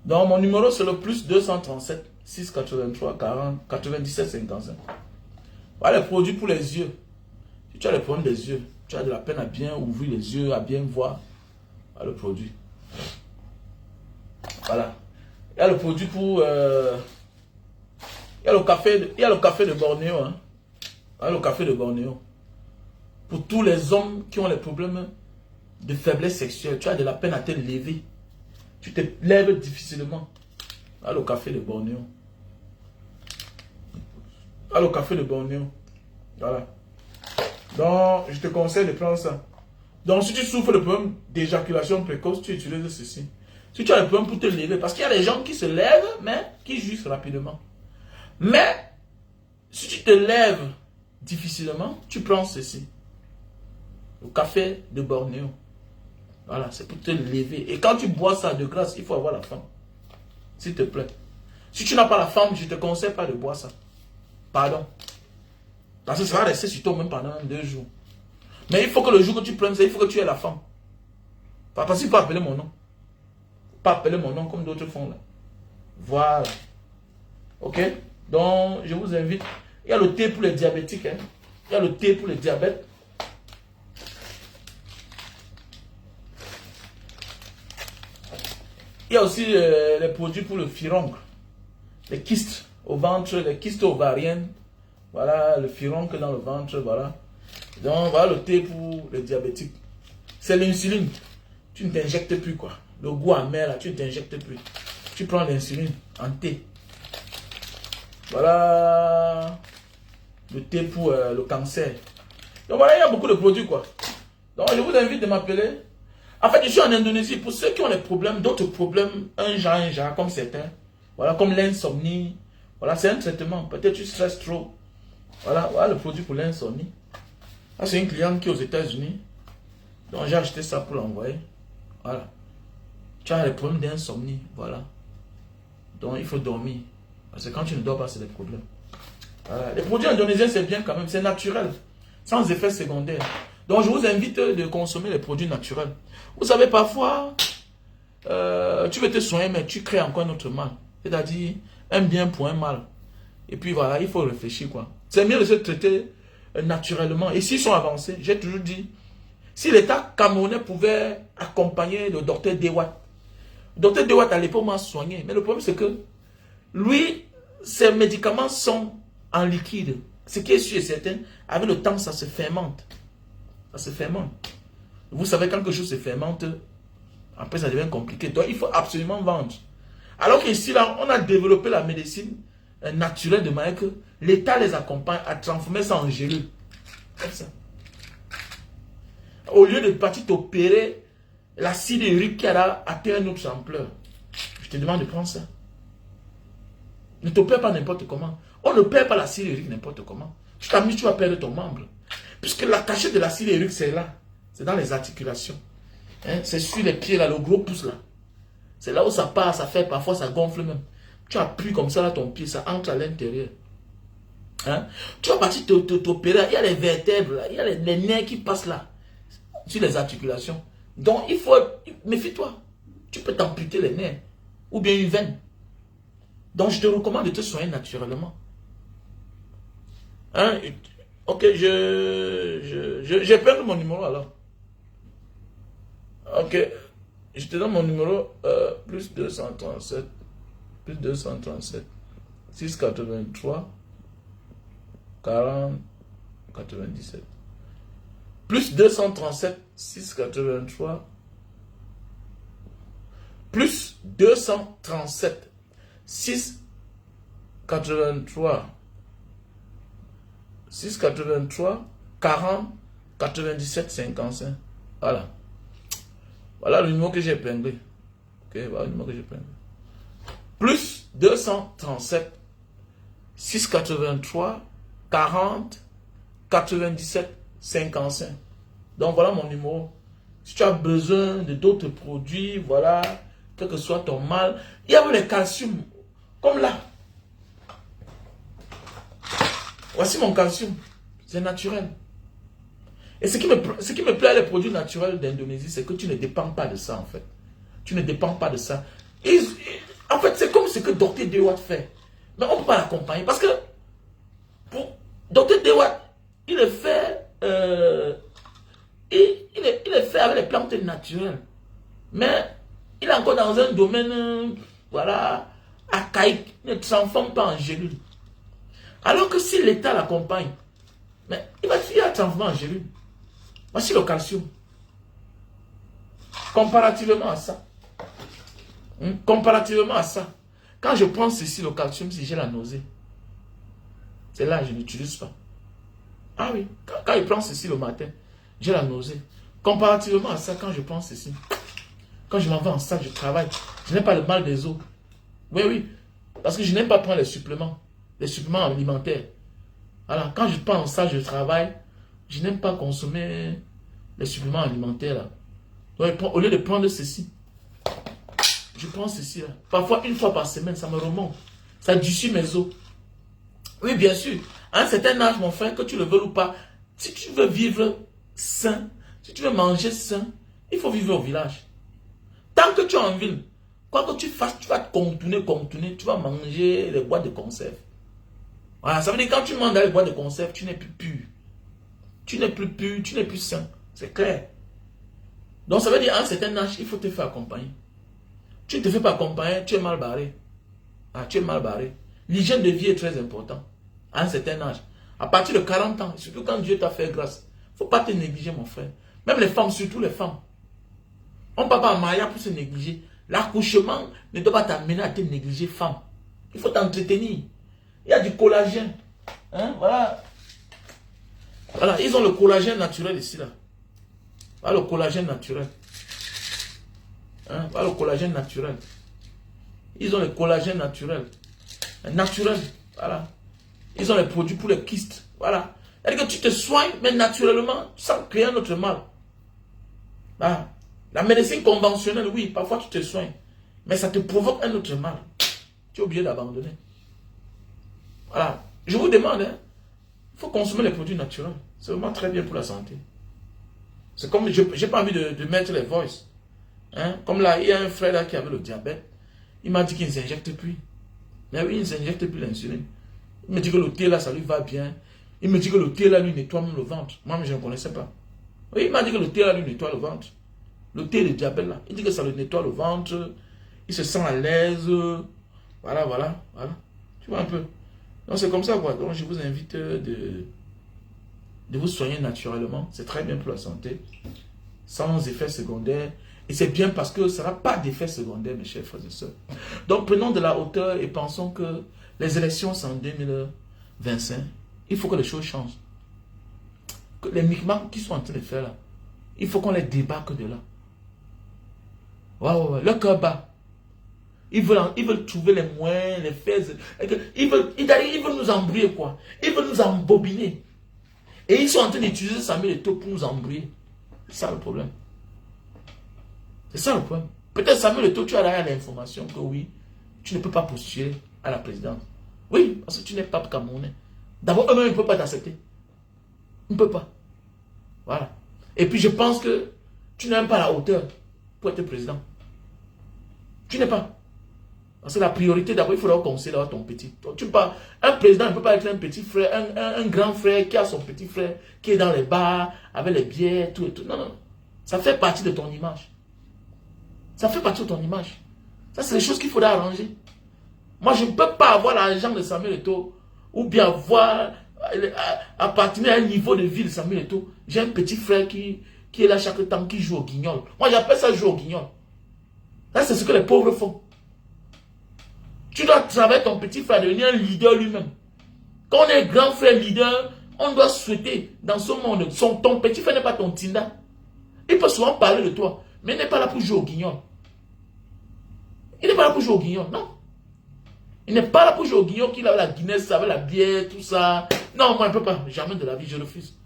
Donc, mon numéro, c'est le plus 237 683 40 97 55. Voilà les produits pour les yeux. Si tu as les problèmes des yeux, tu as de la peine à bien ouvrir les yeux, à bien voir. Voilà le produit. Voilà. Il y a le produit pour... il y a le café de Bornéo. Hein. Il y a le café de Bornéo. Pour tous les hommes qui ont les problèmes de faiblesse sexuelle, tu as de la peine à te lever. Tu te lèves difficilement. Il y a le café de Bornéo. Il y a le café de Bornéo. Voilà. Donc, je te conseille de prendre ça. Donc, si tu souffres de problèmes d'éjaculation précoce, tu utilises ceci. Si tu as des problèmes pour te lever, parce qu'il y a des gens qui se lèvent, mais qui jouissent rapidement. Mais, si tu te lèves difficilement, tu prends ceci. Le café de Bornéo. Voilà, c'est pour te lever. Et quand tu bois ça, de grâce, il faut avoir la femme. S'il te plaît. Si tu n'as pas la femme, je ne te conseille pas de boire ça. Pardon. Parce que ça va rester sur toi même pendant 2 jours. Mais il faut que le jour que tu prennes ça, il faut que tu aies la femme. Parce qu'il faut appeler mon nom. Pas appeler mon nom comme d'autres font là. Voilà. Ok? Donc, je vous invite. Il y a le thé pour les diabétiques. Hein? Il y a le thé pour les diabètes. Il y a aussi les produits pour le furoncle. les kystes au ventre, les kystes ovariennes. Voilà, le furoncle dans le ventre, voilà. Donc, voilà le thé pour les diabétiques. C'est l'insuline. Tu ne t'injectes plus, quoi. Le goût amer, là, tu ne t'injectes plus. Tu prends l'insuline en thé. Voilà le thé pour le cancer. Donc, voilà, il y a beaucoup de produits, quoi. Donc, je vous invite de m'appeler. En fait, je suis en Indonésie. Pour ceux qui ont des problèmes, d'autres problèmes, un genre, comme certains. Voilà, comme l'insomnie. Voilà, c'est un traitement. Peut-être tu stresses trop. Voilà, voilà le produit pour l'insomnie. C'est une cliente qui est aux États-Unis. Donc j'ai acheté ça pour l'envoyer. Voilà. Tu as des problèmes d'insomnie. Voilà. Donc il faut dormir. Parce que quand tu ne dors pas, c'est des problèmes. Voilà. Les produits indonésiens, c'est bien quand même. C'est naturel. Sans effet secondaire. Donc je vous invite de consommer les produits naturels. Vous savez, parfois, tu veux te soigner, mais tu crées encore un autre mal. C'est-à-dire, un bien pour un mal. Et puis voilà, il faut réfléchir, quoi. C'est mieux de se traiter naturellement. Et s'ils sont avancés, j'ai toujours dit, si l'État camerounais pouvait accompagner le docteur Dewat. Le docteur Dewat à l'époque m'a soigné. Mais le problème c'est que lui, ses médicaments sont en liquide. Ce qui est sûr et certain, avec le temps, ça se fermente. Ça se fermente. Vous savez, quand quelque chose se fermente, après ça devient compliqué. Donc il faut absolument vendre. Alors qu'ici, là, on a développé la médecine naturelle de manière que l'État les accompagne à transformer ça en gélule. Comme ça. Au lieu de partir t'opérer l'acide urique qui a atteint une autre ampleur, je te demande de prendre ça. Ne t'opère pas n'importe comment. On ne perd pas l'acide urique n'importe comment. Tu t'amuses, tu vas perdre ton membre. Puisque la cachette de l'acide urique, c'est là. C'est dans les articulations. Hein? C'est sur les pieds, là, le gros pouce, là. C'est là où ça part, ça fait, parfois ça gonfle même. Tu appuies comme ça, là, ton pied, ça entre à l'intérieur. Hein? Tu vas partir t'opérer, il y a les vertèbres, là, il y a les nerfs qui passent là, sur les articulations. Donc, il faut, méfie-toi. Tu peux t'amputer les nerfs, ou bien une veine. Donc, je te recommande de te soigner naturellement. Hein? Ok, j'ai perdu mon numéro alors. Ok, je te donne mon numéro, plus 237, 683, 40, 97. Plus 237, 683, plus 237, 683, 40, 97, 55. Voilà. Voilà le numéro que j'ai épinglé. Ok, voilà le numéro que j'ai épinglé. Plus 237, 683, 40, 97, 55. Donc voilà mon numéro. Si tu as besoin de d'autres produits, voilà, quel que soit ton mal, il y a le calcium, comme là. Voici mon calcium, c'est naturel. Et ce qui me plaît les produits naturels d'Indonésie, c'est que tu ne dépends pas de ça en fait. Tu ne dépends pas de ça. En fait, c'est comme ce que Dr Dewat fait. Mais on ne peut pas l'accompagner parce que pour Dr Dewat, il est fait, il est fait avec les plantes naturelles. Mais il est encore dans un domaine, voilà, archaïque. Il ne transforme pas en gélule. Alors que si l'État l'accompagne, mais il va finir à transformer en gélule. Voici le calcium. Comparativement à ça. Comparativement à ça. Quand je prends ceci, le calcium, si j'ai la nausée, c'est là que je n'utilise pas. Ah oui, quand je prends ceci le matin, j'ai la nausée. Comparativement à ça, quand je prends ceci, quand je m'en vais en salle, je travaille, je n'ai pas le mal des os. Oui, oui, parce que je n'aime pas prendre les suppléments alimentaires. Alors, quand je pars en salle, je travaille, je n'aime pas consommer les suppléments alimentaires là. Donc, au lieu de prendre ceci, je prends ceci là. Parfois, une fois par semaine, ça me remonte. Ça durcit mes os. Oui, bien sûr. À un certain âge, mon frère, que tu le veux ou pas, si tu veux vivre sain, si tu veux manger sain, il faut vivre au village. Tant que tu es en ville, quoi que tu fasses, tu vas te contourner, tu vas manger les boîtes de conserve. Voilà, ça veut dire que quand tu manges dans les boîtes de conserve, tu n'es plus pur. Tu n'es plus pur, tu n'es plus sain. C'est clair. Donc ça veut dire à un certain âge, il faut te faire accompagner. Tu ne te fais pas accompagner, tu es mal barré. Ah, tu es mal barré. L'hygiène de vie est très importante à un certain âge. À partir de 40 ans, surtout quand Dieu t'a fait grâce, il ne faut pas te négliger, mon frère. Même les femmes, surtout les femmes. On ne peut pas marier pour se négliger. L'accouchement ne doit pas t'amener à te négliger, femme. Il faut t'entretenir. Il y a du collagène. Hein? Voilà. Voilà, ils ont le collagène naturel ici, là. Voilà le collagène naturel. Hein? Voilà le collagène naturel. Ils ont le collagène naturel. Naturel. Voilà. Ils ont les produits pour les kystes. Voilà. C'est-à-dire que tu te soignes, mais naturellement, sans créer un autre mal. Voilà. La médecine conventionnelle, oui, parfois tu te soignes. Mais ça te provoque un autre mal. Tu es obligé d'abandonner. Voilà. Je vous demande, il faut consommer les produits naturels. C'est vraiment très bien pour la santé. C'est comme, je n'ai pas envie de mettre les voices. Hein? Comme là, il y a un frère là qui avait le diabète. Il m'a dit qu'il ne s'injecte plus. Mais oui, il ne s'injecte plus l'insuline. Il me dit que le thé là, ça lui va bien. Il me dit que le thé là, lui nettoie même le ventre. Moi, je ne connaissais pas. Oui, il m'a dit que le thé là, lui nettoie le ventre. Le thé de diabète là. Il dit que ça lui nettoie le ventre. Il se sent à l'aise. Voilà, voilà, voilà. Tu vois un peu. Donc c'est comme ça quoi. Donc je vous invite de vous soigner naturellement. C'est très bien pour la santé. Sans effets secondaires. Et c'est bien parce que ça n'a pas d'effet secondaire, mes chers frères et sœurs. Donc prenons de la hauteur et pensons que les élections sont en 2025. Il faut que les choses changent. Que les micmacs qui sont en train de faire là, il faut qu'on les débarque de là. Ouais. Le cœur bat. Ils veulent trouver les moyens, les faits. Ils veulent nous embrouiller quoi. Ils veulent nous embobiner. Et ils sont en train d'utiliser Samuel Eto'o pour nous embrouiller. C'est ça le problème. C'est ça le problème. Peut-être Samuel Eto'o, tu as derrière l'information que oui, tu ne peux pas postuler à la présidence. Oui, parce que tu n'es pas camerounais. D'abord, eux-mêmes, ils ne peuvent pas t'accepter. Ils ne peuvent pas. Voilà. Et puis, je pense que tu n'es même pas à la hauteur pour être président. Tu n'es pas. Parce que la priorité, d'abord, il faudra conseiller d'avoir ton petit. Un président ne peut pas être un petit frère, un grand frère qui a son petit frère, qui est dans les bars, avec les bières, tout et tout. Non, non. Ça fait partie de ton image. Ça fait partie de ton image. Ça, c'est les choses qu'il faudra arranger. Moi, je ne peux pas avoir l'argent de Samuel Eto'o ou bien avoir, appartenir à un niveau de vie de Samuel Eto'o. J'ai un petit frère qui est là chaque temps, qui joue au guignol. Moi, j'appelle ça jouer au guignol. Ça, c'est ce que les pauvres font. Tu dois travailler ton petit frère, devenir un leader lui-même. Quand on est grand frère leader, on doit souhaiter dans ce monde. Ton petit frère n'est pas ton tinda. Il peut souvent parler de toi, mais il n'est pas là pour jouer au guignol. Il n'est pas là pour jouer au guignol, non. Il n'est pas là pour jouer au guignol, qu'il a la Guinness, avec la bière, tout ça. Non, moi, je ne peux pas. Jamais de la vie, je refuse.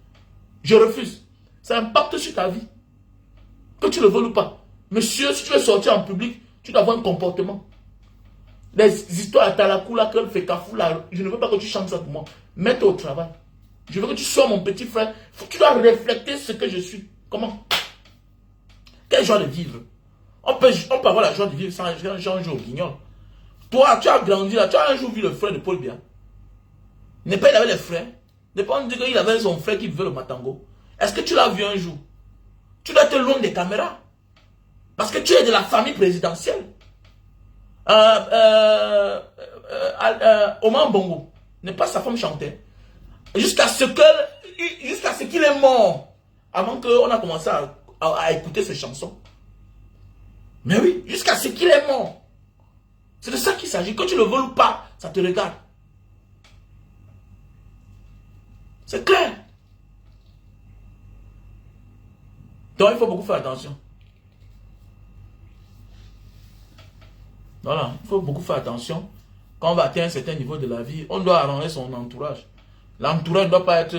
Je refuse. Ça impacte sur ta vie. Que tu le veuilles ou pas. Monsieur, si tu veux sortir en public, tu dois avoir un comportement. Les histoires à Talakou, là, qu'elle fait cafou, là, je ne veux pas que tu chantes ça pour moi. Mets-toi au travail. Je veux que tu sois mon petit frère. Tu dois refléter ce que je suis. Comment? Quelle joie de vivre. On peut avoir la joie de vivre sans jouer au guignol. Toi, tu as grandi là, tu as un jour vu le frère de Paul Biya. N'est pas il avait les frères. N'est pas on dit qu'il avait son frère qui vivait le Matango. Est-ce que tu l'as vu un jour? Tu dois être loin des caméras. Parce que tu es de la famille présidentielle. Oman Bongo n'est pas sa femme chantait. Jusqu'à ce qu'il est mort. Avant qu'on a commencé à écouter ses chansons. Mais oui, jusqu'à ce qu'il est mort. C'est de ça qu'il s'agit. Que tu le veux ou pas, ça te regarde. C'est clair. Donc il faut beaucoup faire attention. Voilà, il faut beaucoup faire attention. Quand on va atteindre un certain niveau de la vie, on doit arranger son entourage. L'entourage ne doit pas être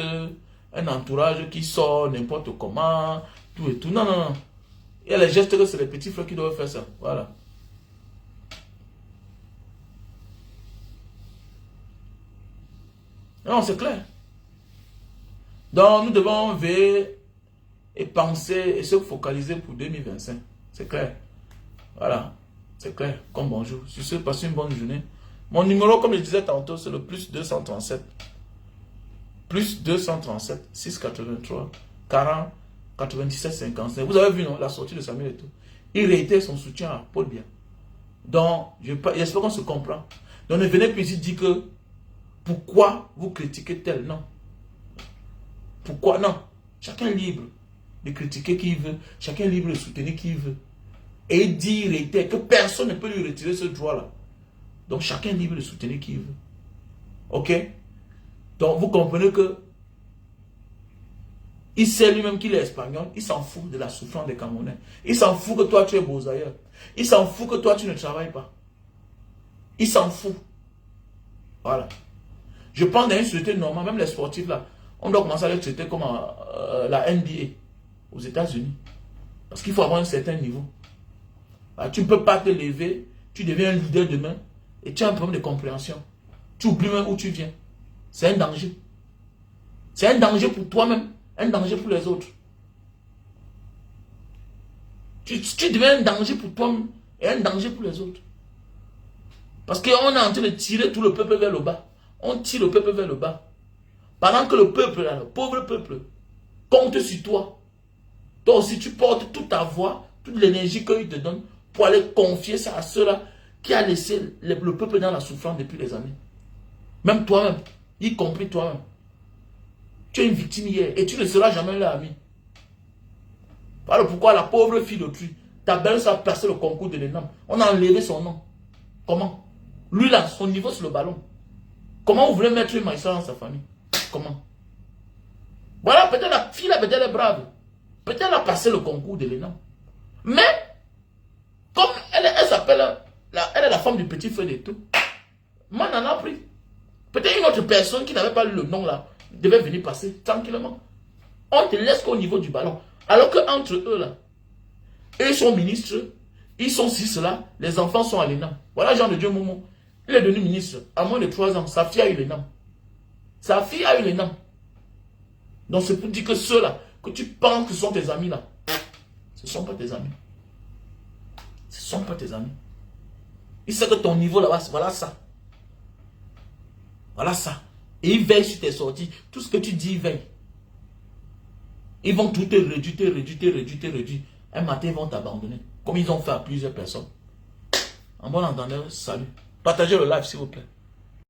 un entourage qui sort n'importe comment, tout et tout. Non, non, non. Il y a les gestes que c'est les petits frères qui doivent faire ça. Voilà. Non, c'est clair. Donc, nous devons veiller et penser et se focaliser pour 2025. C'est clair. Voilà. C'est clair. Comme bonjour. Sur ce, passez une bonne journée. Mon numéro, comme je disais tantôt, c'est le plus 237. Plus 237 683 40 97 55. Vous avez vu, non, la sortie de Samuel Eto'o. Il réitère son soutien à Paul Biya. Donc, j'espère qu'on se comprend. Donc ne venez plus ici dire que pourquoi vous critiquez tel, non. Pourquoi, non. Chacun est libre de critiquer qui il veut, chacun est libre de soutenir qui il veut. Et dire que personne ne peut lui retirer ce droit-là. Donc chacun est libre de soutenir qui il veut. Ok? Donc vous comprenez que il sait lui-même qu'il est espagnol, il s'en fout de la souffrance des Camerounais. Il s'en fout que toi tu es beau ailleurs. Il s'en fout que toi tu ne travailles pas. Il s'en fout. Voilà. Je pense dans une société normale, même les sportifs là, on doit commencer à les traiter comme la NBA aux États-Unis. Parce qu'il faut avoir un certain niveau. Tu ne peux pas te lever, tu deviens un leader demain et tu as un problème de compréhension. Tu oublies même où tu viens. C'est un danger. C'est un danger pour toi-même, un danger pour les autres. Tu deviens un danger pour toi-même et un danger pour les autres. Parce qu'on est en train de tirer tout le peuple vers le bas. On tire le peuple vers le bas. Pendant que le peuple, là, le pauvre peuple, compte sur toi. Toi aussi, tu portes toute ta voix, toute l'énergie qu'il te donne pour aller confier ça à ceux-là qui a laissé le peuple dans la souffrance depuis des années. Même toi-même, y compris toi-même. Tu es une victime hier et tu ne seras jamais leur ami. Voilà pourquoi la pauvre fille d'autrui, ta belle-sœur a passé le concours de l'ENAM. On a enlevé son nom. Comment? Lui là, son niveau sur le ballon. Comment vous voulez mettre une magistrat dans sa famille? Comment? Voilà, peut-être la fille là, peut-être elle est brave. Peut-être elle a passé le concours de l'ENAM. Mais, comme elle s'appelle, elle est la femme du petit frère de tout. Man en a pris. Peut-être une autre personne qui n'avait pas le nom là, devait venir passer tranquillement. On te laisse qu'au niveau du ballon. Alors qu'entre eux là, ils sont ministres, ils sont ci, cela, les enfants sont à l'ENAM. Voilà Jean de Dieu Momo. Il est devenu ministre à moins de 3 ans. Sa fille a eu l'ENAM. Sa fille a eu l'ENAM. Donc c'est pour dire que ceux-là, que tu penses que ce sont tes amis là, ce ne sont pas tes amis. Ce ne sont pas tes amis. Il sait que ton niveau là-bas, voilà ça. Voilà ça. Et ils veillent sur tes sorties. Tout ce que tu dis, ils veillent. Ils vont tout te réduire. Un matin, ils vont t'abandonner. Comme ils ont fait à plusieurs personnes. En bon entendeur, salut. Partagez le live, s'il vous plaît.